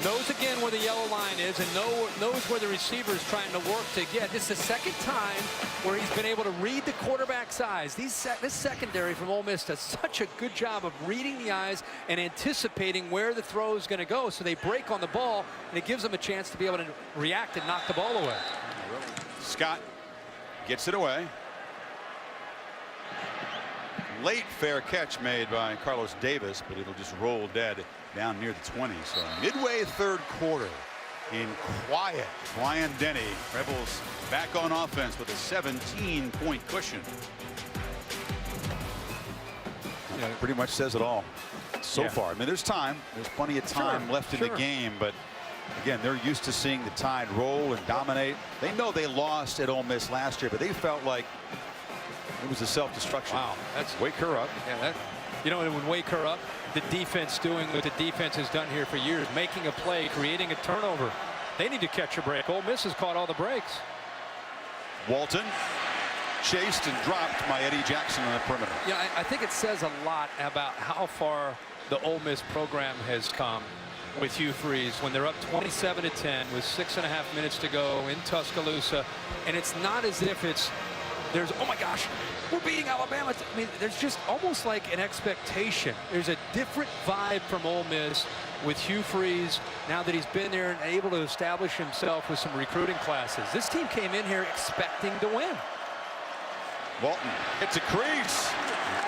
Knows again where the yellow line is, and knows where the receiver is trying to work to get. This is the 2nd time where he's been able to read the quarterback's eyes. This secondary from Ole Miss does such a good job of reading the eyes and anticipating where the throw is going to go, so they break on the ball, and it gives them a chance to be able to react and knock the ball away. Scott gets it away. Late fair catch made by Carlos Davis, but it'll just roll dead down near the 20. So midway 3rd quarter, in quiet Bryant-Denny, Rebels back on offense with a 17-point cushion. Pretty much says it all so far. I mean, there's time. There's plenty of time left in the game, but again, they're used to seeing the Tide roll and dominate. They know they lost at Ole Miss last year, but they felt like it was a self-destruction. Wow, that's wake her up. Yeah, you know, when wake her up, the defense doing what the defense has done here for years, making a play, creating a turnover. They need to catch a break. Ole Miss has caught all the breaks. Walton chased and dropped by Eddie Jackson on the perimeter. Yeah, I think it says a lot about how far the Ole Miss program has come with Hugh Freeze when they're up 27-10 with 6.5 minutes to go in Tuscaloosa, and it's not as if there's, oh my gosh, we're beating Alabama. I mean, there's just almost like an expectation. There's a different vibe from Ole Miss with Hugh Freeze now that he's been there and able to establish himself with some recruiting classes. This team came in here expecting to win. Walton hits a crease.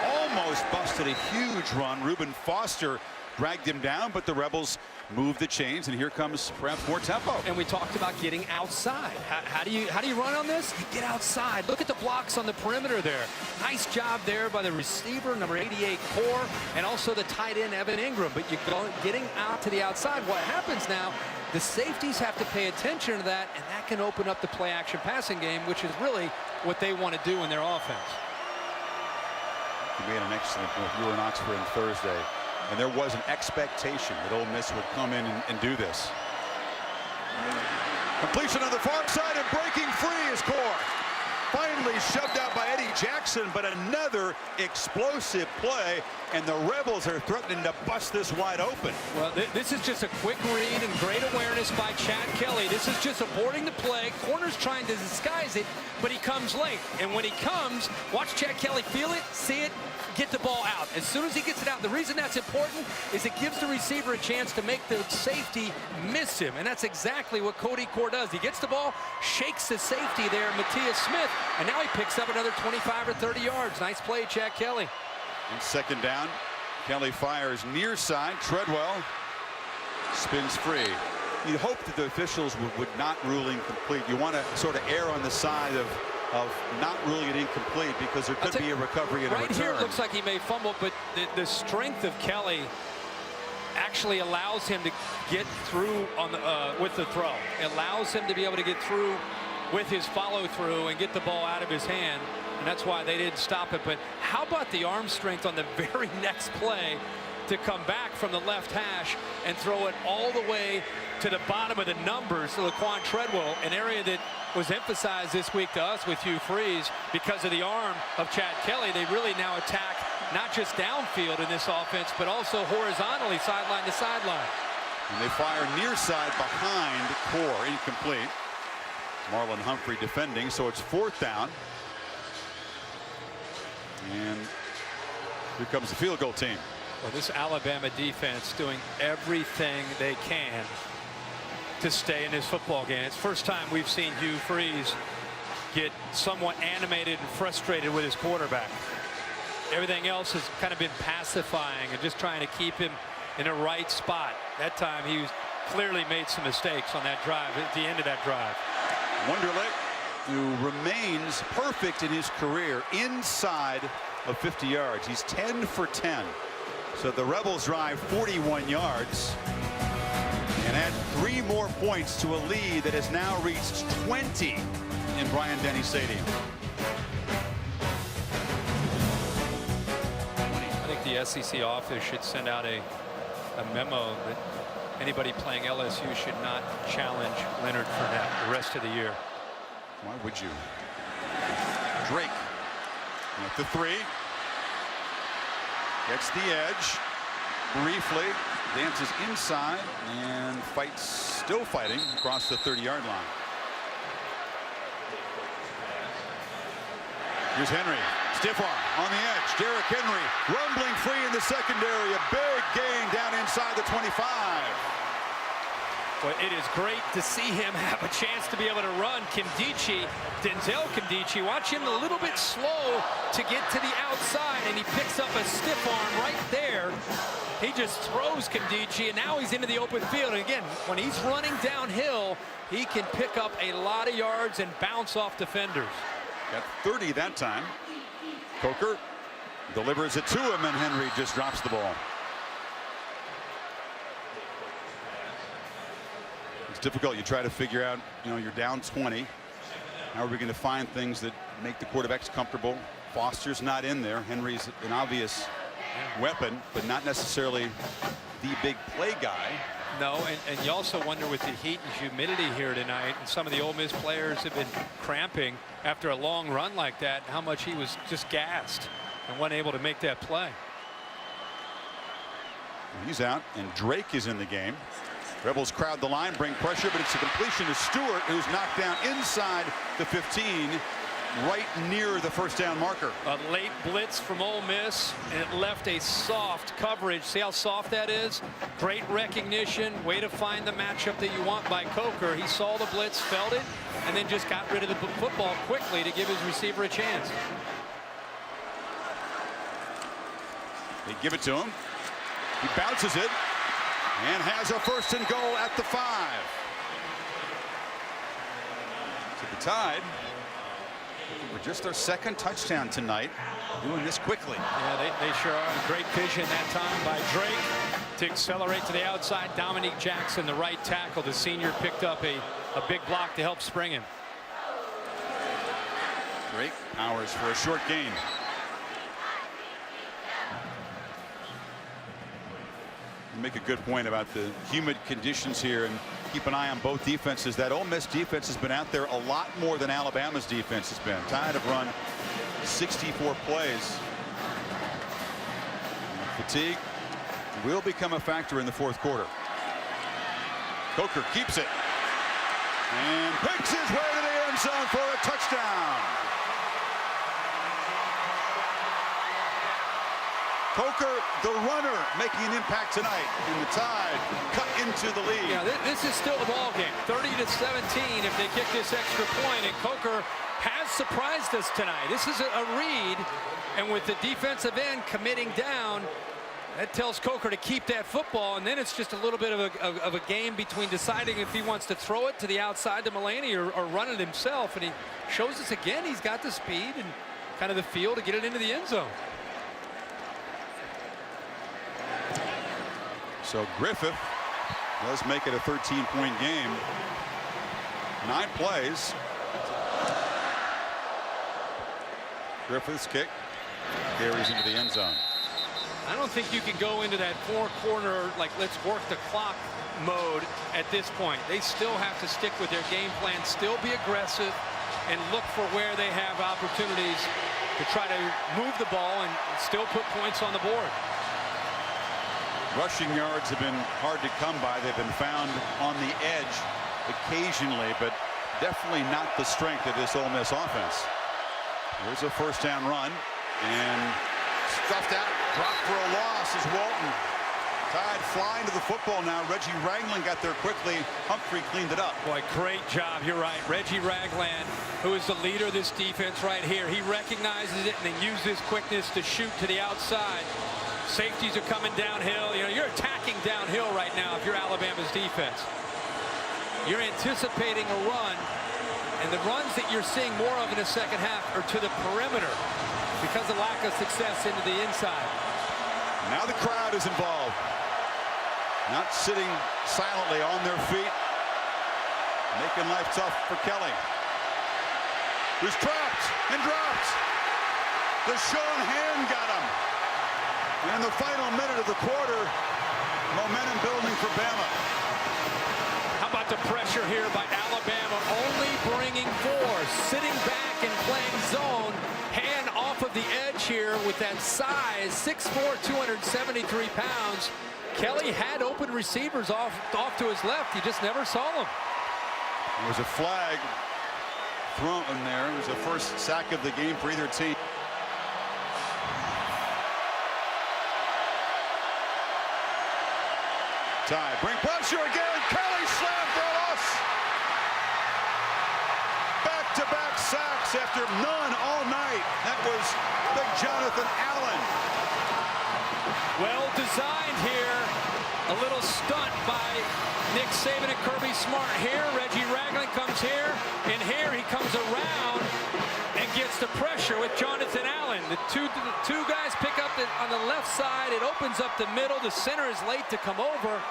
Almost busted a huge run. Rueben Foster dragged him down, but the Rebels moved the chains, and here comes perhaps more tempo. And we talked about getting outside. How do you run on this? You get outside. Look at the blocks on the perimeter there. Nice job there by the receiver, number 88, Core, and also the tight end, Evan Engram. But you're getting out to the outside. What happens now, the safeties have to pay attention to that, and that can open up the play-action passing game, which is really what they want to do in their offense. You made an excellent point. You were in Oxford on Thursday, and there was an expectation that Ole Miss would come in and do this. Completion on the far side and breaking free is Core. Finally shoved out by Eddie Jackson, but another explosive play, and the Rebels are threatening to bust this wide open. Well, this is just a quick read and great awareness by Chad Kelly. This is just aborting the play. Corner's trying to disguise it, but he comes late. And when he comes, watch Chad Kelly feel it, see it, get the ball out. As soon as he gets it out, the reason that's important is it gives the receiver a chance to make the safety miss him. And that's exactly what Cody Core does. He gets the ball, shakes the safety there, Matthias Smith, and now he picks up another 25 or 30 yards. Nice play, Chad Kelly. And second down, Kelly fires near side. Treadwell spins free. You'd hope that the officials would not rule incomplete. You want to sort of err on the side of not ruling it incomplete because there could be a recovery and a return. Right here, it looks like he may fumble, but the strength of Kelly actually allows him to get through on the, with the throw. It allows him to be able to get through with his follow-through and get the ball out of his hand. And that's why they didn't stop it. But how about the arm strength on the very next play to come back from the left hash and throw it all the way to the bottom of the numbers to Laquan Treadwell, an area that was emphasized this week to us with Hugh Freeze because of the arm of Chad Kelly. They really now attack not just downfield in this offense, but also horizontally, sideline to sideline. And they fire near side behind Core, incomplete. Marlon Humphrey defending, so it's fourth down. And here comes the field goal team. Well, this Alabama defense doing everything they can to stay in this football game. It's the first time we've seen Hugh Freeze get somewhat animated and frustrated with his quarterback. Everything else has kind of been pacifying and just trying to keep him in the right spot. That time he was clearly made some mistakes on that drive, at the end of that drive. Wonderlic, who remains perfect in his career inside of 50 yards. He's 10 for 10. So the Rebels drive 41 yards and add 3 more points to a lead that has now reached 20 in Bryant-Denny Stadium. I think the SEC office should send out a memo that anybody playing LSU should not challenge Leonard Fournette the rest of the year. Why would you? Drake at the 3. Gets the edge briefly, dances inside and fights, still fighting across the 30-yard line. Here's Henry, stiff arm on the edge. Derrick Henry rumbling free in the secondary. A big gain down inside the 25. Well, it is great to see him have a chance to be able to run. Denzel Kimdichie, watch him a little bit slow to get to the outside, and he picks up a stiff arm right there. He just throws Kimdichie, and now he's into the open field. And again, when he's running downhill, he can pick up a lot of yards and bounce off defenders. Got 30 that time. Coker delivers it to him, and Henry just drops the ball. It's difficult. You try to figure out, you're down 20. How are we going to find things that make the quarterbacks comfortable? Foster's not in there. Henry's an obvious weapon, but not necessarily the big play guy. No, and you also wonder with the heat and humidity here tonight, and some of the Ole Miss players have been cramping after a long run like that, how much he was just gassed and wasn't able to make that play. He's out, and Drake is in the game. Rebels crowd the line, bring pressure, but it's a completion to Stewart, who's knocked down inside the 15, right near the first down marker. A late blitz from Ole Miss, and it left a soft coverage. See how soft that is? Great recognition, way to find the matchup that you want by Coker. He saw the blitz, felt it, and then just got rid of the football quickly to give his receiver a chance. They give it to him. He bounces it and has a first and goal at the 5. To the Tide, for just their second touchdown tonight, doing this quickly. Yeah, they sure are. Great vision that time by Drake to accelerate to the outside. Dominique Jackson, the right tackle, the senior, picked up a big block to help spring him. Drake powers for a short gain. You make a good point about the humid conditions here, and keep an eye on both defenses. That Ole Miss defense has been out there a lot more than Alabama's defense has been. Tide have run 64 plays. Fatigue will become a factor in the fourth quarter. Coker keeps it and picks his way to the end zone for a touchdown. Coker, the runner, making an impact tonight, and the Tide cut into the lead. Yeah, this is still a ball game, 30-17 if they kick this extra point, and Coker has surprised us tonight. This is a read, and with the defensive end committing down, that tells Coker to keep that football, and then it's just a little bit of a game between deciding if he wants to throw it to the outside to Mulaney or run it himself, and he shows us again he's got the speed and kind of the feel to get it into the end zone. So Griffith does make it a 13-point game. 9 plays. Griffith's kick carries into the end zone. I don't think you can go into that four-corner, like, let's work the clock mode at this point. They still have to stick with their game plan, still be aggressive, and look for where they have opportunities to try to move the ball and still put points on the board. Rushing yards have been hard to come by. They've been found on the edge occasionally, but definitely not the strength of this Ole Miss offense. Here's a first down run, and stuffed out, dropped for a loss is Walton. Tide flying to the football now. Reggie Ragland got there quickly. Humphrey cleaned it up. Boy, great job. You're right. Reggie Ragland, who is the leader of this defense right here. He recognizes it and then uses his quickness to shoot to the outside. Safeties are coming downhill. You know, you're attacking downhill right now if you're Alabama's defense. You're anticipating a run, and the runs that you're seeing more of in the second half are to the perimeter because of lack of success into the inside. Now the crowd is involved. Not sitting silently on their feet. Making life tough for Kelly. Who's trapped and dropped. The Sean hand got him. In the final minute of the quarter, momentum building for Bama. How about the pressure here by Alabama, only bringing 4, sitting back and playing zone. Hand off of the edge here with that size, 6'4", 273 pounds. Kelly had open receivers off to his left. He just never saw them. There was a flag thrown there. It was the first sack of the game for either team. Tide bring pressure again. Kelly slammed for a loss. Back-to-back sacks after none all night. That was big Jonathan Allen. Well designed here. A little stunt by Nick Saban and Kirby Smart here. Reggie Ragland comes here, and here he comes around and gets the pressure with Jonathan Allen. The two guys pick up on the left side. It opens up the middle. The center is late to come over.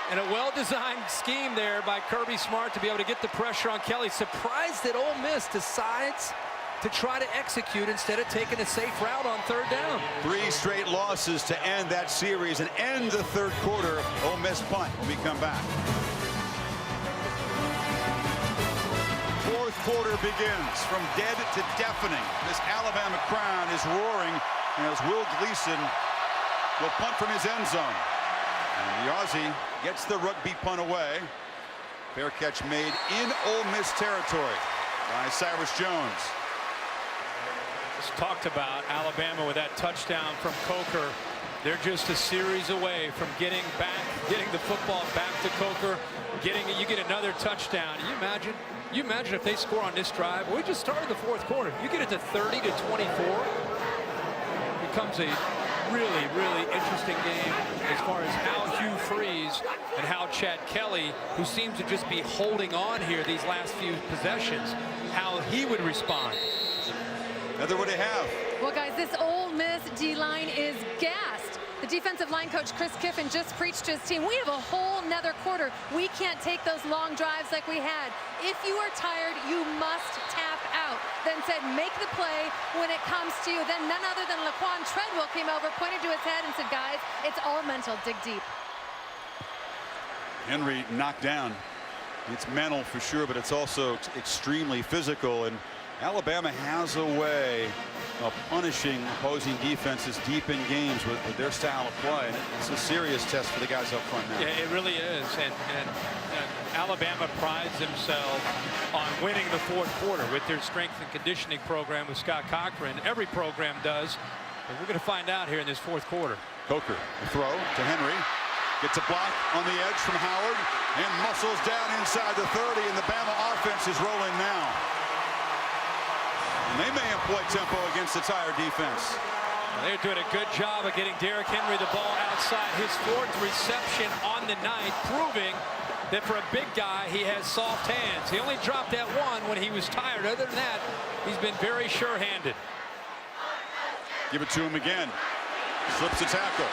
And a well-designed scheme there by Kirby Smart to be able to get the pressure on Kelly. Surprised that Ole Miss decides to try to execute instead of taking a safe route on third down. 3 straight losses to end that series and end the third quarter. Ole Miss punt when we come back. Fourth quarter begins. From dead to deafening. This Alabama crowd is roaring as Will Gleason will punt from his end zone. And the Aussie gets the rugby punt away. Fair catch made in Ole Miss territory by Cyrus Jones. Just talked about Alabama with that touchdown from Coker. They're just a series away from getting the football back to Coker, you get another touchdown. You imagine if they score on this drive. We just started the fourth quarter. You get it to 30-24. Becomes a really, really interesting game as far as how Hugh Freeze and how Chad Kelly, who seems to just be holding on here these last few possessions, how he would respond. Heather, what do you have? Well, guys, this Ole Miss D-line is gassed. The defensive line coach, Chris Kiffin, just preached to his team, we have a whole nother quarter. We can't take those long drives like we had. If you are tired, you must tap out. Then said, make the play when it comes to you. Then none other than Laquan Treadwell came over, pointed to his head and said, guys, it's all mental. Dig deep. Henry knocked down. It's mental for sure, but it's also extremely physical, and Alabama has a way of punishing opposing defenses deep in games with their style of play. And it's a serious test for the guys up front now. Yeah, it really is. And Alabama prides themselves on winning the fourth quarter with their strength and conditioning program with Scott Cochran. Every program does. But we're going to find out here in this fourth quarter. Coker, the throw to Henry. Gets a block on the edge from Howard and muscles down inside the 30, and the Bama offense is rolling now. And they may employ tempo against the tired defense. They're doing a good job of getting Derrick Henry the ball outside. His fourth reception on the night, proving that for a big guy, he has soft hands. He only dropped that one when he was tired. Other than that, he's been very sure-handed. Give it to him again. Slips a tackle.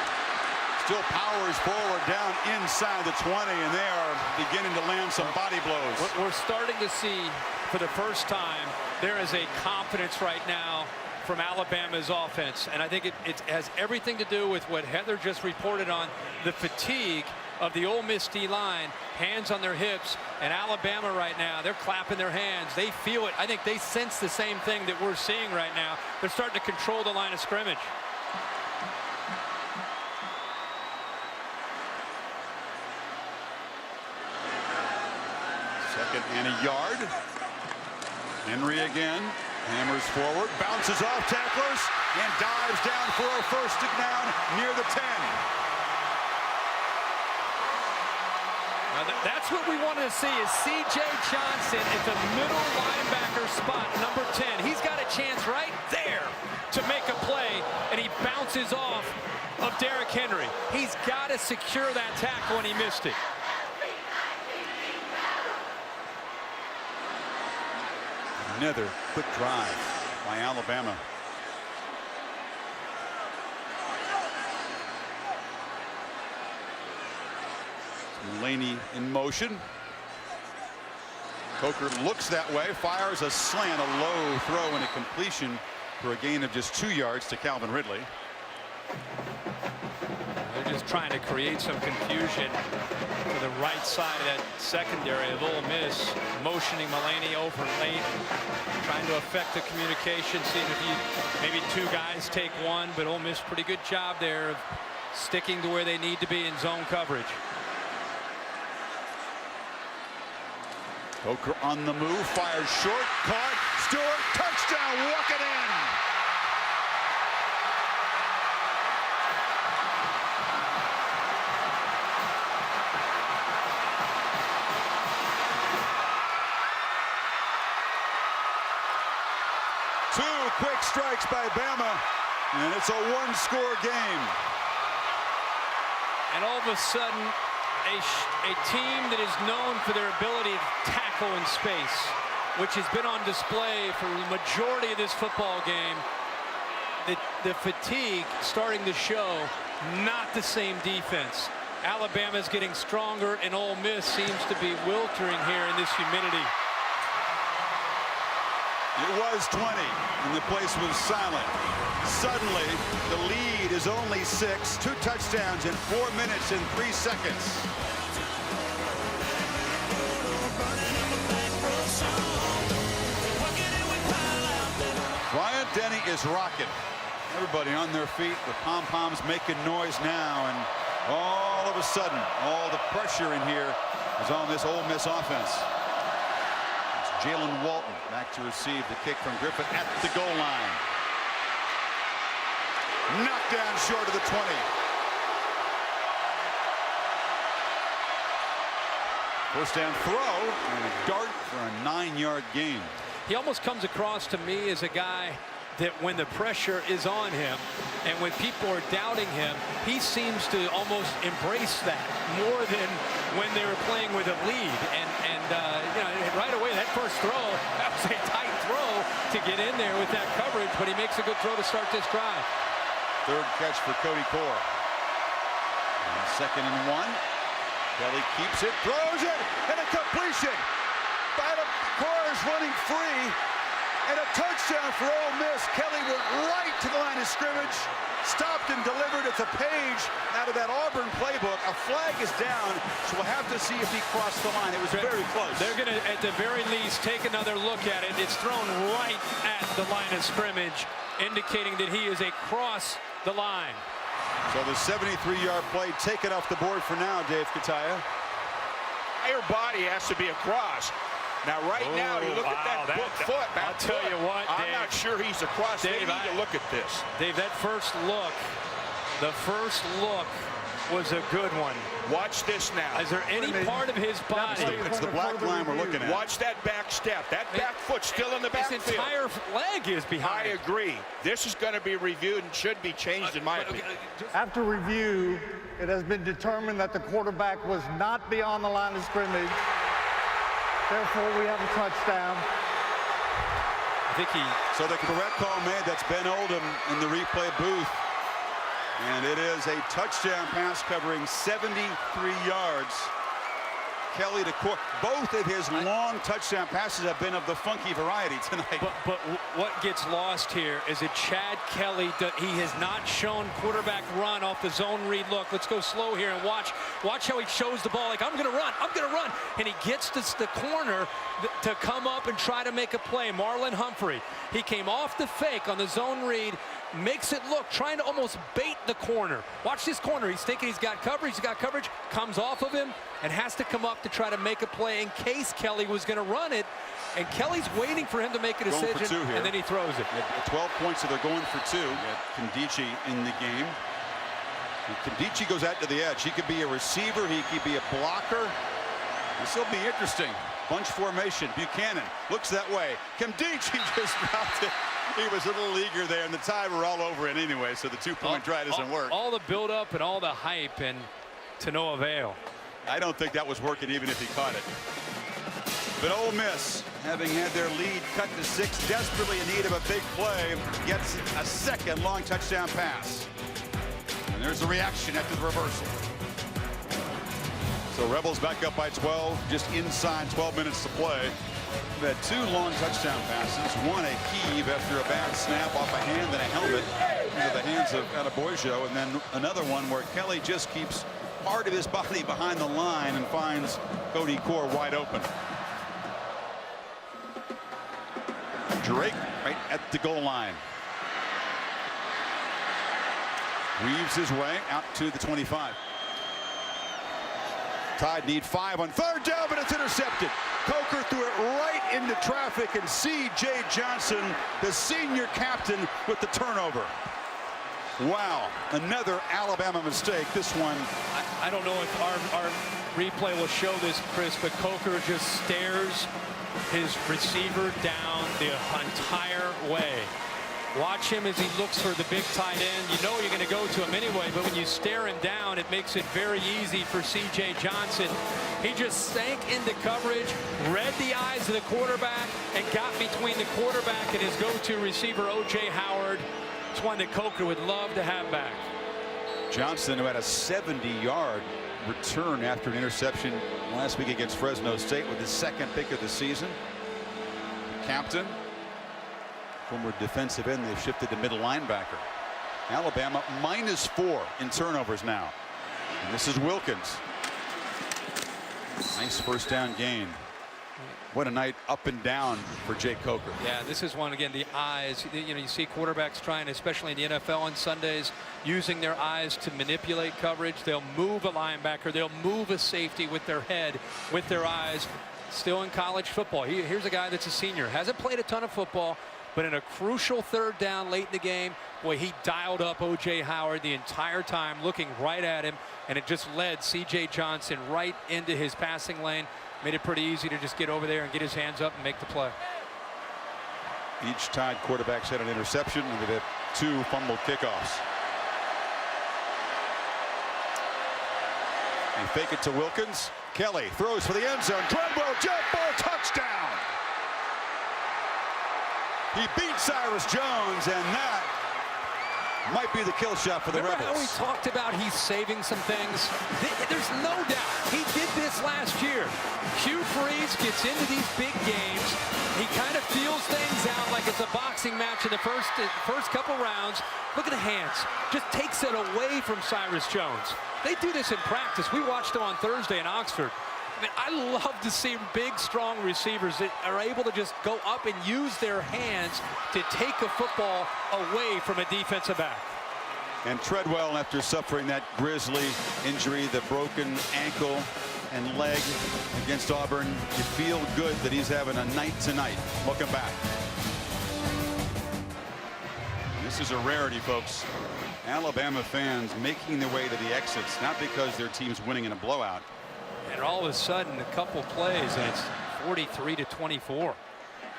Still powers forward down inside the 20, and they are beginning to land some body blows. We're starting to see, for the first time, there is a confidence right now from Alabama's offense. And I think it has everything to do with what Heather just reported on, the fatigue of the Ole Miss D-line, hands on their hips, and Alabama right now, they're clapping their hands. They feel it. I think they sense the same thing that we're seeing right now. They're starting to control the line of scrimmage. Second and a yard. Henry again. Hammers forward. Bounces off tacklers. And dives down for a first down near the 10. Now that's what we wanted to see, is C.J. Johnson at the middle linebacker spot, number 10. He's got a chance right there to make a play, and he bounces off of Derrick Henry. He's got to secure that tackle, and he missed it. Another quick drive by Alabama. Mulaney in motion. Coker looks that way, fires a slant, a low throw, and a completion for a gain of just 2 yards to Calvin Ridley. They're just trying to create some confusion to the right side of that secondary of Ole Miss, motioning Mulaney over late, trying to affect the communication, seeing if maybe two guys take one, but Ole Miss pretty good job there of sticking to where they need to be in zone coverage. Coker on the move, fires short, caught, Stewart, touchdown, walk it in. Two quick strikes by Bama, and it's a one-score game. And all of a sudden, a team that is known for their ability to tackle in space, which has been on display for the majority of this football game, the fatigue starting to show. Not the same defense. Alabama's getting stronger, and Ole Miss seems to be wilting here in this humidity. It was 20, and the place was silent. Suddenly, the lead is only 6, 2 touchdowns in 4 minutes and 3 seconds. Bryant Denny is rocking. Everybody on their feet, the pom-poms making noise now, and all of a sudden, all the pressure in here is on this Ole Miss offense. Jalen Walton back to receive the kick from Griffin at the goal line. Knocked down short of the 20. First down throw and a dart for a 9-yard gain. He almost comes across to me as a guy that when the pressure is on him and when people are doubting him, he seems to almost embrace that more than when they were playing with a lead. And you know, right away, that first throw, that was a tight throw to get in there with that coverage, but he makes a good throw to start this drive. Third catch for Cody Core. And 2nd and 1. Kelly keeps it, throws it, and a completion. Core is running free, and a Touchdown for Ole Miss. Kelly went right to the line of scrimmage. Stopped and delivered. It's a page out of that Auburn playbook. A flag is down, so we'll have to see if he crossed the line. It was very close. They're going to, at the very least, take another look at it. It's thrown right at the line of scrimmage, indicating that he is across the line. So the 73-yard play taken off the board for now, Dave Kataya. Entire body has to be across. Now, now, you look at that foot. I'll tell you what, Dave. I'm not sure he's across. Dave, they need to look at this. Dave, that first look, the first look was a good one. Watch this now. Is there any part of his body? It's the black line we're looking at. Watch that back step. That back foot still in the backfield. His entire leg is behind. I agree. This is going to be reviewed and should be changed, in my opinion. After review, it has been determined that the quarterback was not beyond the line of scrimmage. Therefore, we have a touchdown. I think So the correct call made. That's Ben Oldham in the replay booth. And it is a touchdown pass covering 73 yards. Kelly to Cook. Both of his long touchdown passes have been of the funky variety tonight. But what gets lost here is that Chad Kelly, he has not shown quarterback run off the zone read look. Let's go slow here and watch how he shows the ball like, I'm going to run. And he gets to the corner to come up and try to make a play. Marlon Humphrey, he came off the fake on the zone read, makes it look, trying to almost bait the corner. Watch this corner. He's thinking he's got coverage, comes off of him, and has to come up to try to make a play in case Kelly was going to run it. And Kelly's waiting for him to make a decision, and then he throws it. 12 points, so they're going for 2. Kandichi in the game. And Kandichi goes out to the edge. He could be a receiver. He could be a blocker. This will be interesting. Bunch formation. Buchanan looks that way. Kandichi just dropped it. He was a little eager there, and the Tide were all over it anyway, so the two-point try doesn't work. All the build-up and all the hype, and to no avail. I don't think that was working even if he caught it. But Ole Miss, having had their lead cut to 6, desperately in need of a big play, gets a second long touchdown pass. And there's a reaction after the reversal. So Rebels back up by 12, just inside 12 minutes to play. We've had 2 long touchdown passes, one a heave after a bad snap off a hand and a helmet into the hands of Adeboyjo, and then another one where Kelly just keeps part of his body behind the line and finds Cody Core wide open. Drake right at the goal line. Weaves his way out to the 25. Tide need 5 on 3rd down, but it's intercepted. Coker threw it right into traffic, and C.J. Johnson, the senior captain, with the turnover. Wow, another Alabama mistake. This one. I don't know if our replay will show this, Chris, but Coker just stares his receiver down the entire way. Watch him as he looks for the big tight end. You know you're going to go to him anyway, but when you stare him down, it makes it very easy for C.J. Johnson. He just sank into coverage, read the eyes of the quarterback, and got between the quarterback and his go-to receiver, O.J. Howard. It's one that Coker would love to have back. Johnson, who had a 70-yard return after an interception last week against Fresno State, with his 2nd pick of the season. Captain. Former defensive end, they've shifted to middle linebacker. Alabama -4 in turnovers now. And this is Wilkins. Nice first down gain. What a night up and down for Jake Coker. Yeah, this is one, again, the eyes. You know, you see quarterbacks trying, especially in the NFL on Sundays, using their eyes to manipulate coverage. They'll move a linebacker. They'll move a safety with their head, with their eyes. Still in college football. Here's a guy that's a senior. Hasn't played a ton of football, but in a crucial 3rd down late in the game, boy, he dialed up O.J. Howard the entire time, looking right at him, and it just led C.J. Johnson right into his passing lane. Made it pretty easy to just get over there and get his hands up and make the play. Each Tide quarterbacks had an interception, and they've had 2 fumbled kickoffs. They fake it to Wilkins. Kelly throws for the end zone. Treadwell, jump ball, touchdown. He beat Cyrus Jones, and that might be the kill shot for the Remember Rebels. how we talked about he's saving some things? There's no doubt. He did this last year. Hugh Freeze gets into these big games. He kind of feels things out like it's a boxing match in the first couple rounds. Look at the hands. Just takes it away from Cyrus Jones. They do this in practice. We watched them on Thursday in Oxford. I mean, I love to see big, strong receivers that are able to just go up and use their hands to take a football away from a defensive back. And Treadwell, after suffering that grisly injury, the broken ankle and leg against Auburn, you feel good that he's having a night tonight. Welcome back. This is a rarity, folks. Alabama fans making their way to the exits, not because their team's winning in a blowout. And all of a sudden, a couple plays, and it's 43-24.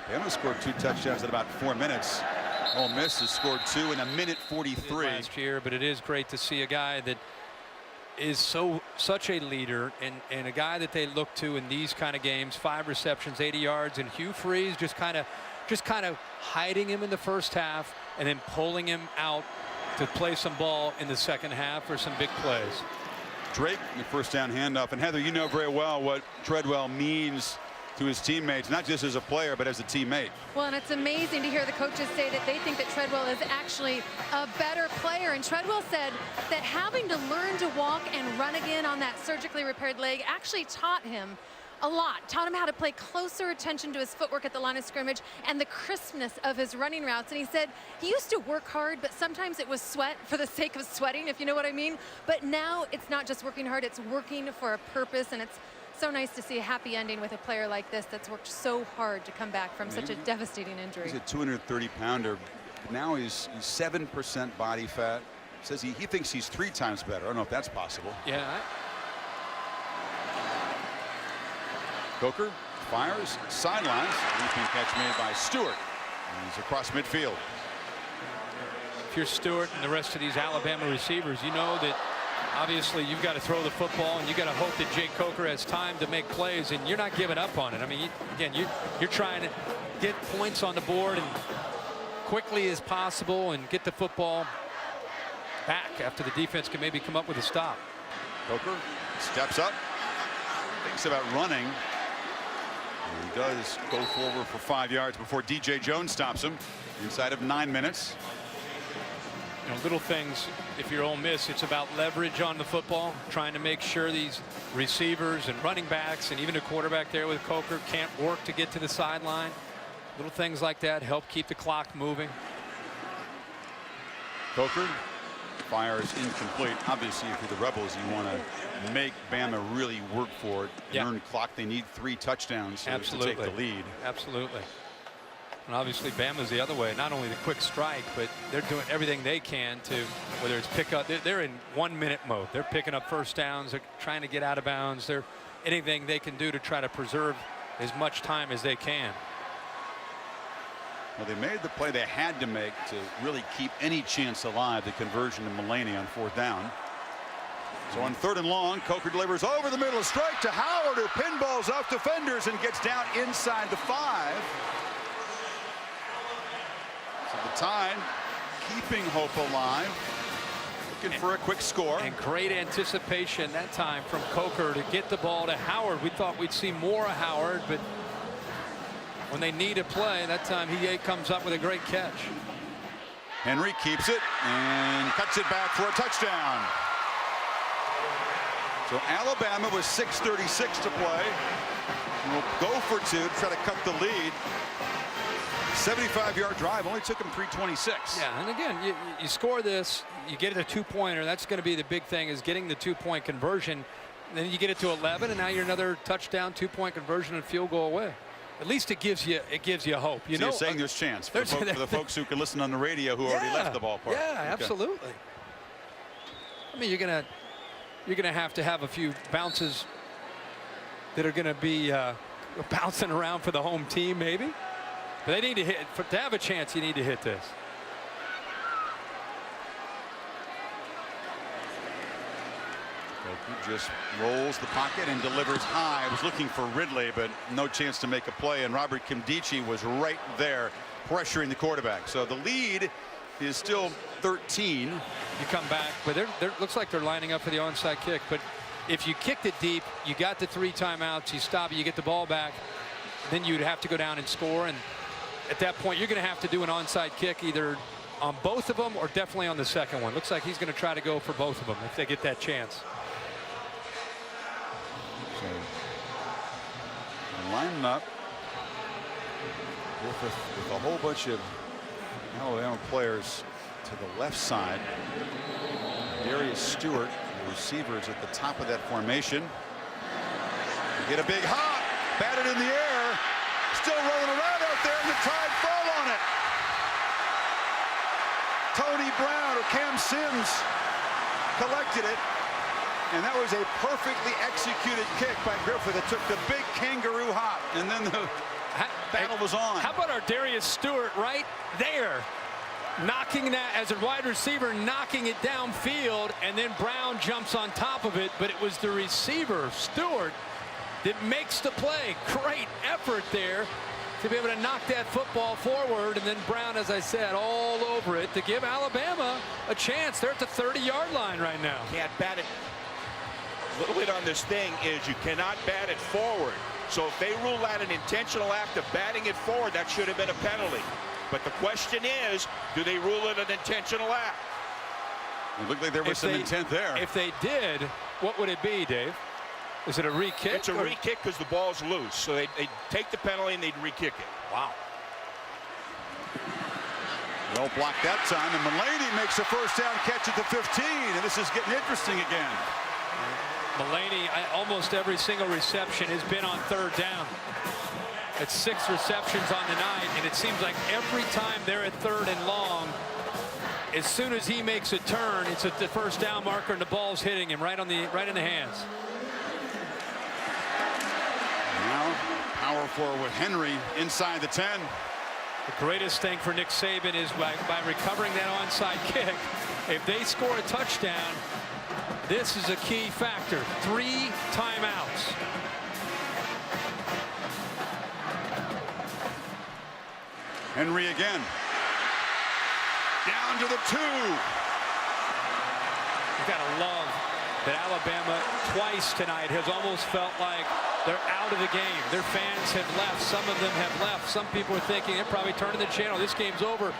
Bama scored 2 touchdowns in about 4 minutes. Ole Miss has scored 2 in 1:43. Last year, but it is great to see a guy that is such a leader and a guy that they look to in these kind of games. 5 receptions, 80 yards, and Hugh Freeze just kind of hiding him in the first half and then pulling him out to play some ball in the second half for some big plays. Drake, the first down handoff. And Heather, you know very well what Treadwell means to his teammates, not just as a player, but as a teammate. Well, and it's amazing to hear the coaches say that they think that Treadwell is actually a better player. And Treadwell said that having to learn to walk and run again on that surgically repaired leg actually taught him a lot. Taught him how to pay closer attention to his footwork at the line of scrimmage and the crispness of his running routes. And he said he used to work hard, but sometimes it was sweat for the sake of sweating, if you know what I mean. But now it's not just working hard, it's working for a purpose. And it's so nice to see a happy ending with a player like this that's worked so hard to come back from such a devastating injury. He's a 230-pounder. Now he's 7% body fat. Says he thinks he's 3 times better. I don't know if that's possible. Yeah. Coker fires, sidelines. Leaping catch made by Stewart. He's across midfield. If you're Stewart and the rest of these Alabama receivers, you know that obviously you've got to throw the football and you got to hope that Jake Coker has time to make plays, and you're not giving up on it. I mean, again, you're trying to get points on the board and quickly as possible and get the football back after the defense can maybe come up with a stop. Coker steps up, thinks about running. He does go forward for 5 yards before DJ Jones stops him inside of 9 minutes. You know, little things, if you're Ole Miss, it's about leverage on the football, trying to make sure these receivers and running backs and even the quarterback there with Coker can't work to get to the sideline. Little things like that help keep the clock moving. Coker fires incomplete. Obviously, if you're the Rebels, you want to make Bama really work for it and earn clock. They need 3 touchdowns to take the lead. Absolutely. And obviously Bama's the other way. Not only the quick strike, but they're doing everything they can to, whether it's pick up, they're in 1-minute mode. They're picking up first downs. They're trying to get out of bounds. They're anything they can do to try to preserve as much time as they can. Well, they made the play they had to make to really keep any chance alive, the conversion to Mulaney on 4th down. So on 3rd and long, Coker delivers over the middle, strike to Howard, who pinballs off defenders and gets down inside the 5. So the Tide keeping hope alive, looking for a quick score. And great anticipation that time from Coker to get the ball to Howard. We thought we'd see more of Howard, but when they need a play, that time he comes up with a great catch. Henry keeps it and cuts it back for a touchdown. So Alabama with 6:36 to play will go for 2 to try to cut the lead. 75-yard drive only took him 3:26. Yeah, and again, you score this, you get it a 2-pointer. That's going to be the big thing, is getting the 2-point conversion. And then you get it to 11, and now you're another touchdown, 2-point conversion, and field goal away. At least it gives you hope. You so know, you're saying there's chance for the folks who can listen on the radio who already left the ballpark. Yeah, okay. Absolutely. I mean, you're gonna have to have a few bounces that are gonna be bouncing around for the home team, maybe. But they need to hit. To have a chance, you need to hit this. He just rolls the pocket and delivers high. I was looking for Ridley, but no chance to make a play. And Robert Kimdichie was right there pressuring the quarterback. So the lead is still 13. You come back, but they're looks like they're lining up for the onside kick. But if you kicked it deep, you got the 3 timeouts, you stop it, you get the ball back, then you'd have to go down and score. And at that point, you're going to have to do an onside kick either on both of them or definitely on the second one. Looks like he's going to try to go for both of them if they get that chance. So line up with a whole bunch of Alabama players to the left side. Darius Stewart, the receiver, is at the top of that formation. Get a big hop, batted in the air, still rolling around out there, and the Tide fall on it. Tony Brown or Cam Sims collected it, and that was a perfectly executed kick by Griffith that took the big kangaroo hop, and then the battle was on. How about our Darius Stewart right there, knocking that as a wide receiver, knocking it downfield, and then Brown jumps on top of it, but it was the receiver, Stewart, that makes the play. Great effort there to be able to knock that football forward, and then Brown, as I said, all over it to give Alabama a chance. They're at the 30-yard line right now. Can't bat it. A little bit on this thing is you cannot bat it forward. So if they rule out an intentional act of batting it forward, that should have been a penalty. But the question is, do they rule it an intentional act? It looked like there was some intent there. If they did, what would it be, Dave? Is it a re-kick? It's a re-kick because the ball's loose. So they take the penalty and they'd re-kick it. Wow. Well blocked that time, and Mulaney makes a first down catch at the 15, and this is getting interesting again. Mulaney, almost every single reception has been on 3rd down. It's 6 receptions on the night, and it seems like every time they're at 3rd and long, as soon as he makes a turn, it's at the first down marker, and the ball's hitting him right in the hands. Now, power forward Henry inside the 10. The greatest thing for Nick Saban is by recovering that onside kick. If they score a touchdown, this is a key factor. 3 timeouts. Henry again. Down to the 2. You've got to love that Alabama twice tonight has almost felt like they're out of the game. Their fans have left. Some of them have left. Some people are thinking they're probably turning the channel. This game's over.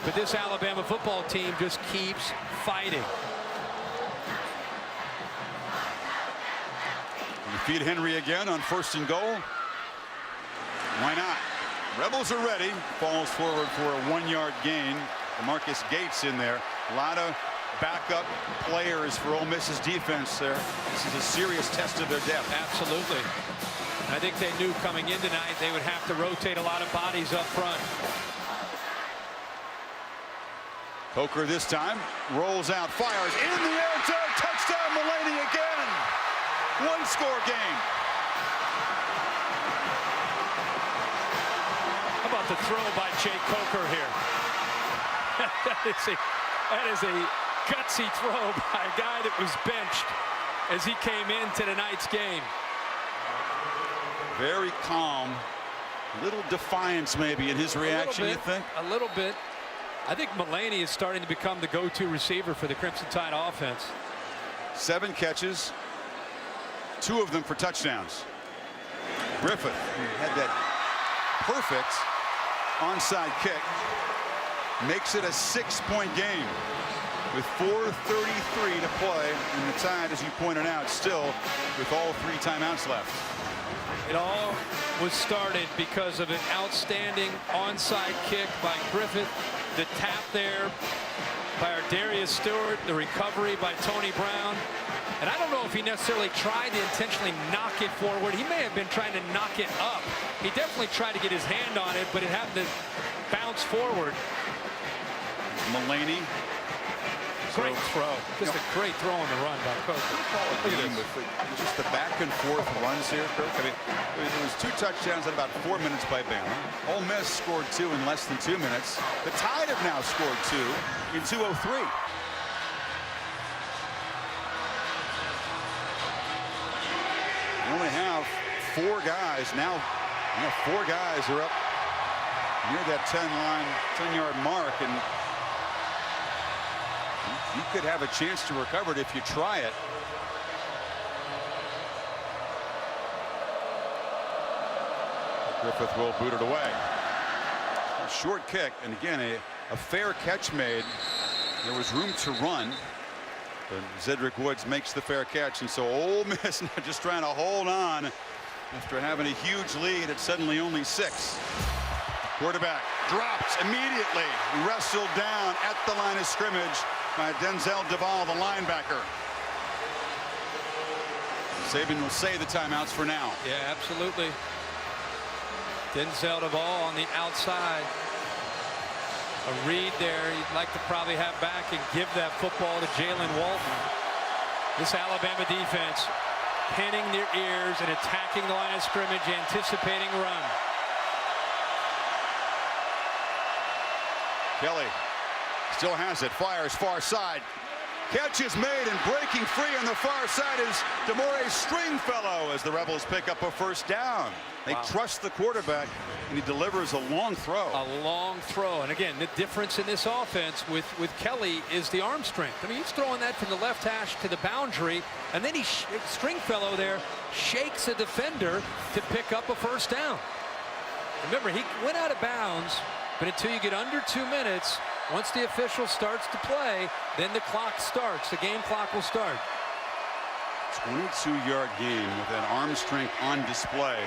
But this Alabama football team just keeps fighting. Feed Henry again on 1st and goal. Why not? Rebels are ready. Falls forward for a 1-yard gain. Marcus Gates in there. A lot of backup players for Ole Miss's defense there. This is a serious test of their depth. Absolutely. I think they knew coming in tonight they would have to rotate a lot of bodies up front. Coker this time rolls out, fires in the air, touchdown Mulaney again. 1-score game. How about the throw by Jake Coker here? that is a gutsy throw by a guy that was benched as he came into tonight's game. Very calm. A little defiance maybe in his reaction, you think? A little bit. I think Mulaney is starting to become the go-to receiver for the Crimson Tide offense. 7 catches, 2 of them for touchdowns. Griffith, who had that perfect onside kick, makes it a 6-point game with 4:33 to play, and the Tide, as you pointed out, still with all 3 timeouts left. It all was started because of an outstanding onside kick by Griffith, the tap there by our Darius Stewart, the recovery by Tony Brown. And I don't know if he necessarily tried to intentionally knock it forward. He may have been trying to knock it up. He definitely tried to get his hand on it, but it happened to bounce forward. Mulaney. Great throw. Just a great throw on the run by Coker. Look at this. Just the back and forth runs here, Kirk. I mean, it was 2 touchdowns in about 4 minutes by Bama. Ole Miss scored 2 in less than 2 minutes. The Tide have now scored 2 in 2:03. We only have 4 guys now. 4 guys are up near that 10-yard mark, and You could have a chance to recover it if you try it. Griffith will boot it away. A short kick, and again a fair catch made. There was room to run, but Zedrick Woods makes the fair catch, and so Ole Miss now just trying to hold on after having a huge lead at suddenly only 6. Quarterback drops immediately, wrestled down at the line of scrimmage by Denzel Duvall, the linebacker. Saban will say the timeouts for now. Yeah, absolutely. Denzel Duvall on the outside. A read there you'd like to probably have back and give that football to Jalen Walton. This Alabama defense pinning their ears and attacking the line of scrimmage, anticipating run. Kelly still has it, fires far side. Catch is made, and breaking free on the far side is DeMaurice Stringfellow as the Rebels pick up a first down. They trust the quarterback, and he delivers a long throw. A long throw. And again, the difference in this offense with Kelly is the arm strength. I mean, he's throwing that from the left hash to the boundary, and then Stringfellow there shakes a defender to pick up a first down. Remember, he went out of bounds, but until you get under 2 minutes, once the official starts to play, then the clock starts. The game clock will start. 22-yard game with that arm strength on display.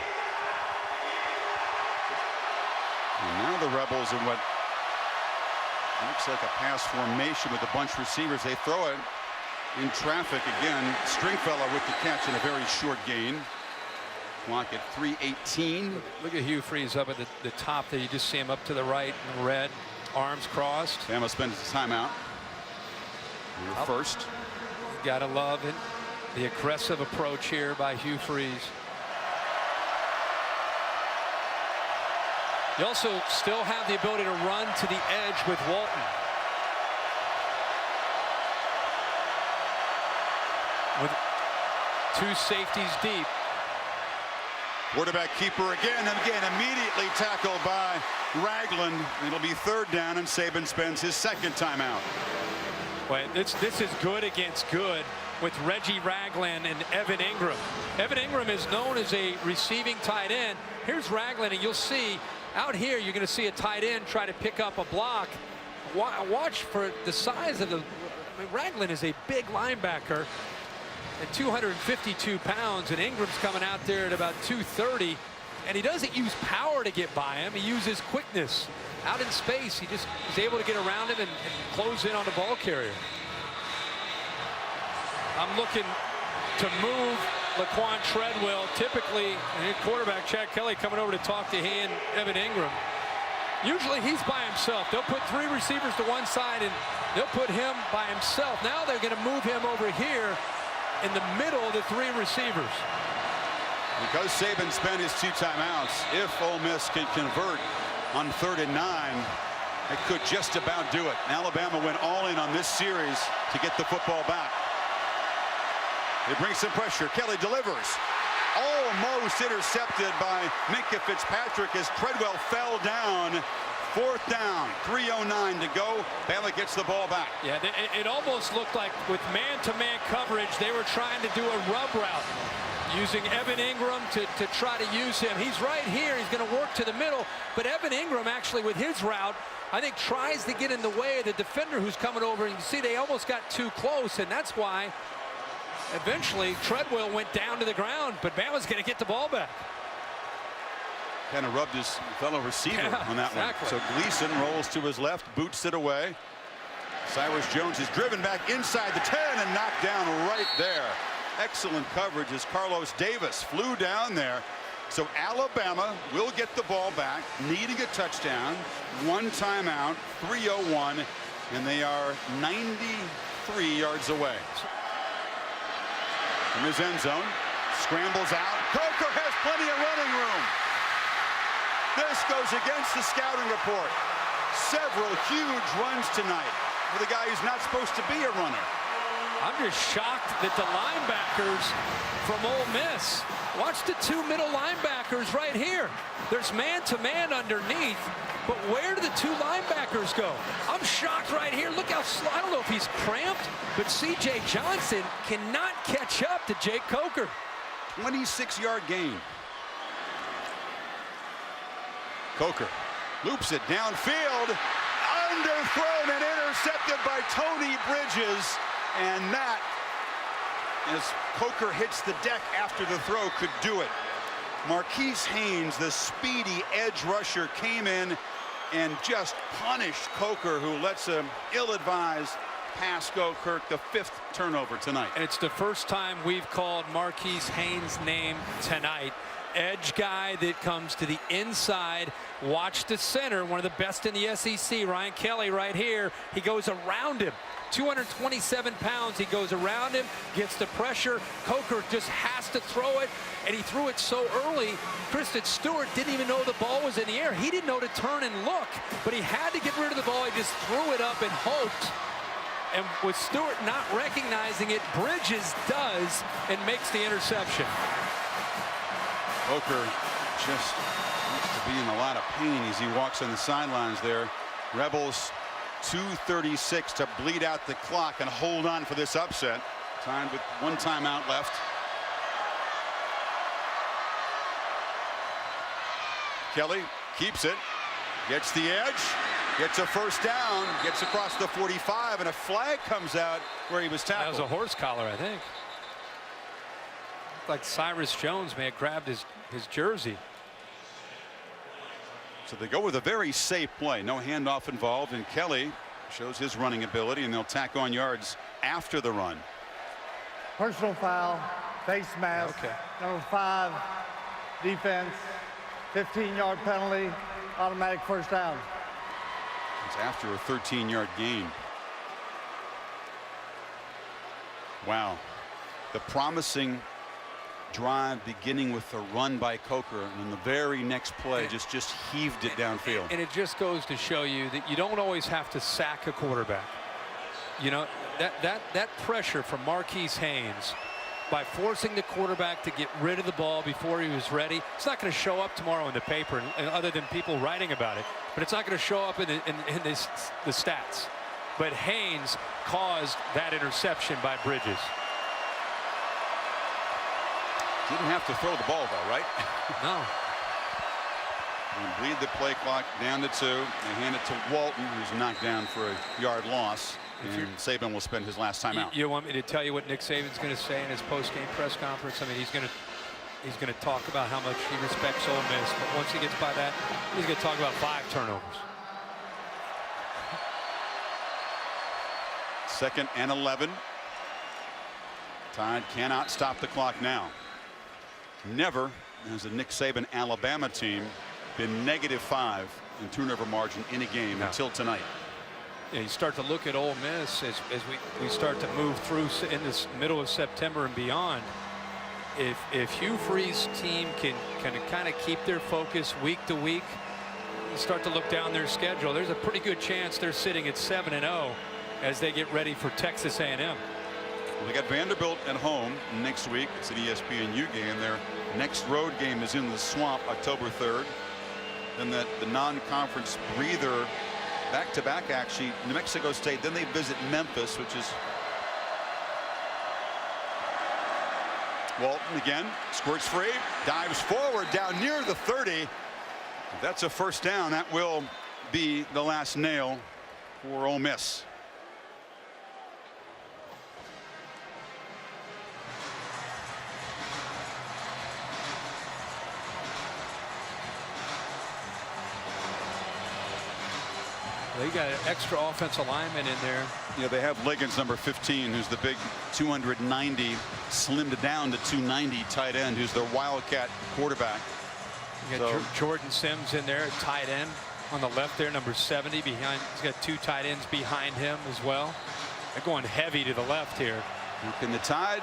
And now the Rebels in what looks like a pass formation with a bunch of receivers. They throw it in traffic again. Stringfellow with the catch in a very short gain. Clock at 3:18. Look at Hugh Freeze up at the top there. You just see him up to the right in red, arms crossed. Bama spends his timeout. First. You gotta love it. The aggressive approach here by Hugh Freeze. You also still have the ability to run to the edge with Walton. With 2 safeties deep. Quarterback keeper again, and again immediately tackled by Ragland. It'll be 3rd down, and Saban spends his 2nd timeout. Well, this is good against good with Reggie Ragland and Evan Engram. Evan Engram is known as a receiving tight end. Here's Ragland, and you'll see out here you're going to see a tight end try to pick up a block. Watch for the size of the. I mean, Ragland is a big linebacker at 252 pounds, and Ingram's coming out there at about 230, and he doesn't use power to get by him. He uses quickness. Out in space, he just is able to get around him and close in on the ball carrier. I'm looking to move Laquan Treadwell. Typically, quarterback Chad Kelly coming over to talk to he and Evan Engram. Usually he's by himself. They'll put 3 receivers to one side, and they'll put him by himself. Now they're going to move him over here in the middle of the 3 receivers. Because Saban spent his 2 timeouts, if Ole Miss can convert on 3rd and 9, it could just about do it. Alabama went all in on this series to get the football back. They bring some pressure. Kelly delivers. Almost intercepted by Minkah Fitzpatrick as Treadwell fell down. 4th down, 3:09 to go. Bama gets the ball back. Yeah, it almost looked like with man-to-man coverage, they were trying to do a rub route, using Evan Engram to try to use him. He's right here. He's going to work to the middle. But Evan Engram, actually, with his route, I think tries to get in the way of the defender who's coming over. And you see they almost got too close, and that's why eventually Treadwell went down to the ground. But Bama's going to get the ball back. Kind of rubbed his fellow receiver on that one. So Gleason rolls to his left, boots it away. Cyrus Jones is driven back inside the 10 and knocked down right there. Excellent coverage as Carlos Davis flew down there. So Alabama will get the ball back, needing a touchdown. 1 timeout, 3:01, and they are 93 yards away. From his end zone, scrambles out. Coker has plenty of running room. This goes against the scouting report. Several huge runs tonight for the guy who's not supposed to be a runner. I'm just shocked that the linebackers from Ole Miss, watch the 2 middle linebackers right here. There's man-to-man underneath, But where do the two linebackers go? I'm shocked right here. Look how slow. I don't know if he's cramped, but C.J. Johnson cannot catch up to Jake Coker. 26-yard gain. Coker loops it downfield. Underthrown and intercepted by Tony Bridges. And that, as Coker hits the deck after the throw, could do it. Marquise Haynes, the speedy edge rusher, came in and just punished Coker, who lets an ill-advised pass go. Kirk, the 5th turnover tonight. And it's the first time we've called Marquise Haynes' name tonight. Edge guy that comes to the inside. Watch the center, one of the best in the SEC, Ryan Kelly right here. He goes around him. 227 pounds. He goes around him, gets the pressure. Coker just has to throw it, and he threw it so early. Kristen Stewart didn't even know the ball was in the air. He didn't know to turn and look, but he had to get rid of the ball. He just threw it up and hoped. And with Stewart not recognizing it, Bridges does and makes the interception. Coker just looks to be in a lot of pain as he walks on the sidelines there. Rebels 2:36 to bleed out the clock and hold on for this upset. Timed with 1 timeout left. Kelly keeps it, gets the edge, gets a first down, gets across the 45, and a flag comes out where he was tackled. That was a horse collar, I think. Looked like Cyrus Jones may have grabbed his jersey. So they go with a very safe play. No handoff involved, and Kelly shows his running ability, and they'll tack on yards after the run. Personal foul, face mask, Okay. number 5, defense, 15-yard penalty, automatic first down. It's after a 13-yard gain. Wow. The promising drive beginning with a run by Coker, and in the very next play just heaved it downfield. And it just goes to show you that you don't always have to sack a quarterback. You know, that pressure from Marquise Haynes by forcing the quarterback to get rid of the ball before he was ready. It's not going to show up tomorrow in the paper, and other than people writing about it, but it's not going to show up in the stats. But Haynes caused that interception by Bridges. Didn't have to throw the ball, though, right? No. And bleed the play clock down to 2. They hand it to Walton, who's knocked down for a yard loss. And Saban will spend his last time out. You want me to tell you what Nick Saban's going to say in his post-game press conference? I mean, he's going to talk about how much he respects Ole Miss, but once he gets by that, he's going to talk about 5 turnovers. 2nd and 11. Tide cannot stop the clock now. Never has a Nick Saban Alabama team been -5 in turnover margin in a game until tonight. Yeah, you start to look at Ole Miss as we start to move through in this middle of September and beyond. If Hugh Freeze's team can kind of keep their focus week to week, you start to look down their schedule. There's a pretty good chance they're sitting at 7-0 as they get ready for Texas A&M. Well, they got Vanderbilt at home next week. It's an ESPNU game. Their next road game is in the Swamp October 3rd. Then the non-conference breather back-to-back, actually, New Mexico State. Then they visit Memphis, which is Walton again, squirts free, dives forward down near the 30. If that's a first down, that will be the last nail for Ole Miss. They got an extra offensive lineman in there. Yeah, they have Liggins, number 15, who's the big 290, slimmed down to 290 tight end, who's their Wildcat quarterback. You got Jordan Sims in there at tight end on the left there, number 70 behind. He's got 2 tight ends behind him as well. They're going heavy to the left here. Can the Tide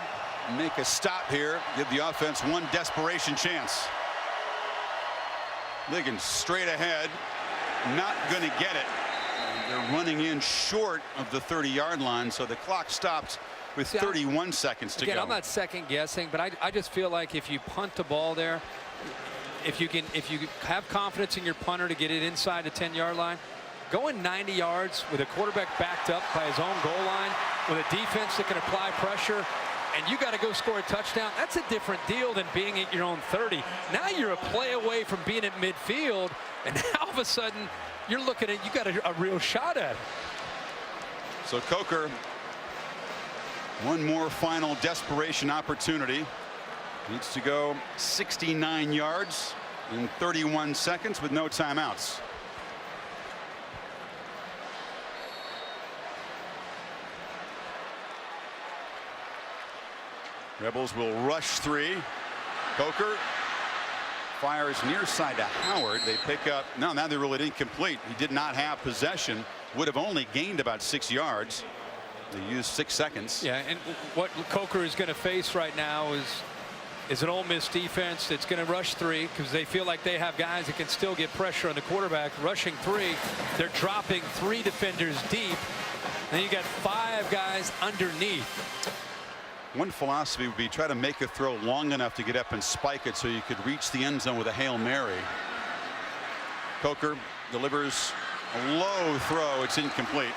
make a stop here, give the offense one desperation chance? Liggins straight ahead, not going to get it. They're running in short of the 30-yard line, so the clock stops with 31 seconds to go. I'm not second guessing, but I just feel like if you punt the ball there, if you have confidence in your punter to get it inside the 10-yard line, going 90 yards with a quarterback backed up by his own goal line, with a defense that can apply pressure, and you got to go score a touchdown, that's a different deal than being at your own 30. Now you're a play away from being at midfield, and now all of a sudden you're looking at, you got a real shot at it. So Coker, one more final desperation opportunity. Needs to go 69 yards in 31 seconds with no timeouts. Rebels will rush 3. Coker fires near side to Howard. They pick up. No, now they really incomplete. He did not have possession. Would have only gained about 6 yards. They used 6 seconds. Yeah, and what Coker is going to face right now is an Ole Miss defense that's going to rush 3 because they feel like they have guys that can still get pressure on the quarterback. Rushing 3, they're dropping 3 defenders deep. Then you got 5 guys underneath. One philosophy would be try to make a throw long enough to get up and spike it so you could reach the end zone with a Hail Mary. Coker delivers a low throw. It's incomplete.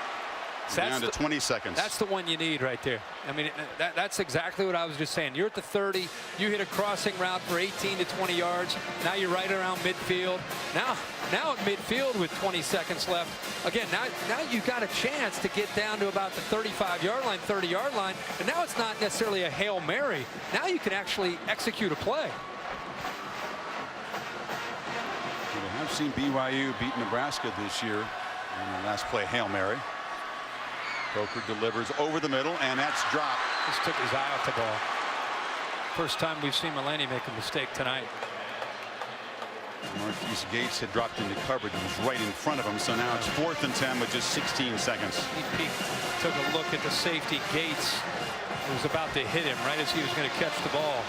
Down to 20 seconds. That's the one you need right there. I mean, that's exactly what I was just saying. You're at the 30. You hit a crossing route for 18 to 20 yards. Now you're right around midfield. Now at midfield with 20 seconds left. Again, now you've got a chance to get down to about the 35-yard line, 30-yard line. And now it's not necessarily a Hail Mary. Now you can actually execute a play. We have seen BYU beat Nebraska this year in the last play, Hail Mary. Coker delivers over the middle, and that's dropped. Just took his eye off the ball. First time we've seen Mulaney make a mistake tonight. Marquise Gates had dropped into coverage. He was right in front of him, so now it's 4th and 10 with just 16 seconds. He peeked, took a look at the safety. Gates was about to hit him right as he was going to catch the ball.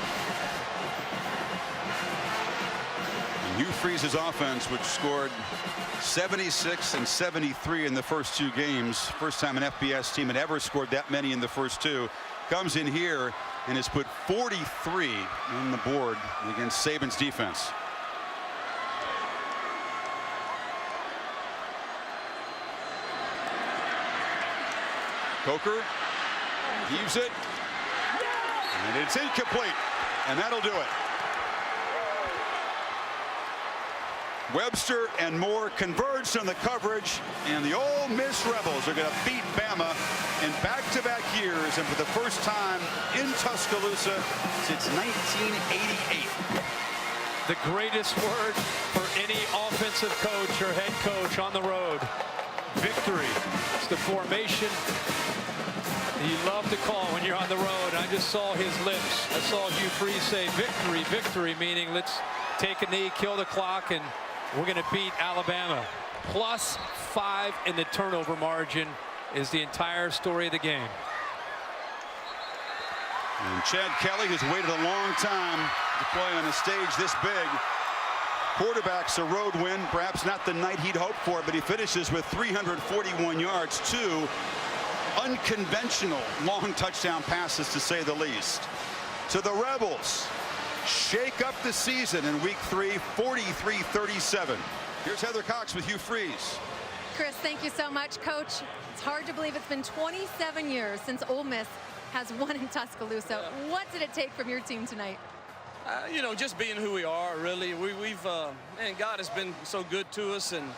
And Hugh Freeze's offense, which scored 76 and 73 in the first 2 games. First time an FBS team had ever scored that many in the first 2. Comes in here and has put 43 on the board against Saban's defense. Coker heaves it, and it's incomplete, and that'll do it. Webster and Moore converged on the coverage, and the Ole Miss Rebels are going to beat Bama in back-to-back years, and for the first time in Tuscaloosa since 1988. The greatest word for any offensive coach or head coach on the road: victory. It's the formation you love to call when you're on the road. I just saw his lips. I saw Hugh Freeze say victory, victory, meaning let's take a knee, kill the clock, and we're going to beat Alabama. +5 in the turnover margin is the entire story of the game. And Chad Kelly has waited a long time to play on a stage this big. Quarterback's a road win, perhaps not the night he'd hoped for, but he finishes with 341 yards, 2 unconventional long touchdown passes, to say the least. So the Rebels shake up the season in week 3, 43-37. Here's Heather Cox with Hugh Freeze. Chris, thank you so much, Coach. It's hard to believe it's been 27 years since Ole Miss has won in Tuscaloosa. What did it take from your team tonight? You know, just being who we are, really. We've man, God has been so good to us, and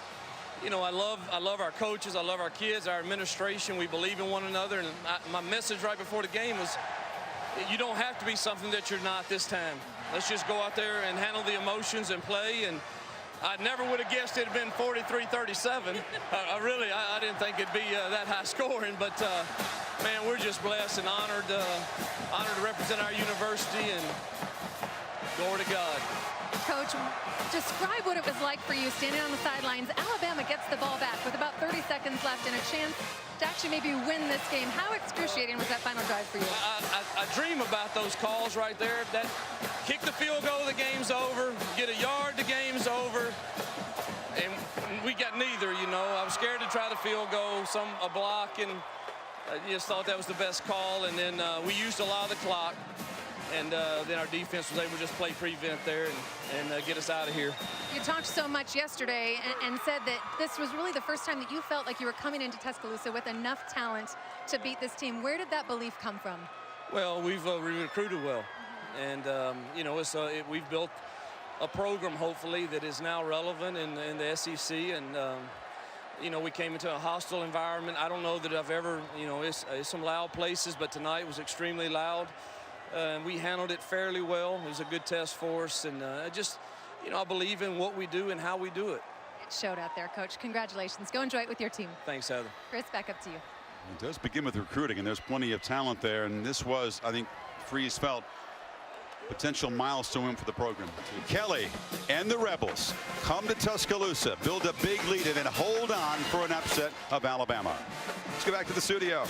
you know, I love our coaches, I love our kids, our administration. We believe in one another, and my message right before the game was, you don't have to be something that you're not this time. Let's just go out there and handle the emotions and play. And I never would have guessed it had been 43-37. I didn't think it'd be that high scoring, but man, we're just blessed and honored to represent our university, and glory to God. Coach, describe what it was like for you standing on the sidelines. Alabama gets the ball back with about 30 seconds left and a chance to actually maybe win this game. How excruciating was that final drive for you? I dream about those calls right there. That kick the field goal, the game's over. Get a yard, the game's over. And we got neither, you know. I was scared to try the field goal, a block, and I just thought that was the best call. And then we used a lot of the clock. and then our defense was able to just play prevent there and get us out of here. You talked so much yesterday and said that this was really the first time that you felt like you were coming into Tuscaloosa with enough talent to beat this team. Where did that belief come from? Well, we've recruited well, and you know, we've built a program hopefully that is now relevant in the SEC, and you know, we came into a hostile environment. I don't know that I've ever, you know, it's some loud places, but tonight was extremely loud. And we handled it fairly well. It was a good test for us, and just, you know, I believe in what we do and how we do it. It showed out there, Coach. Congratulations. Go enjoy it with your team. Thanks, Heather. Chris, back up to you. It does begin with recruiting, and there's plenty of talent there, and this was, I think, Freeze felt potential milestone for the program. Kelly and the Rebels come to Tuscaloosa, build a big lead, and then hold on for an upset of Alabama. Let's go back to the studio.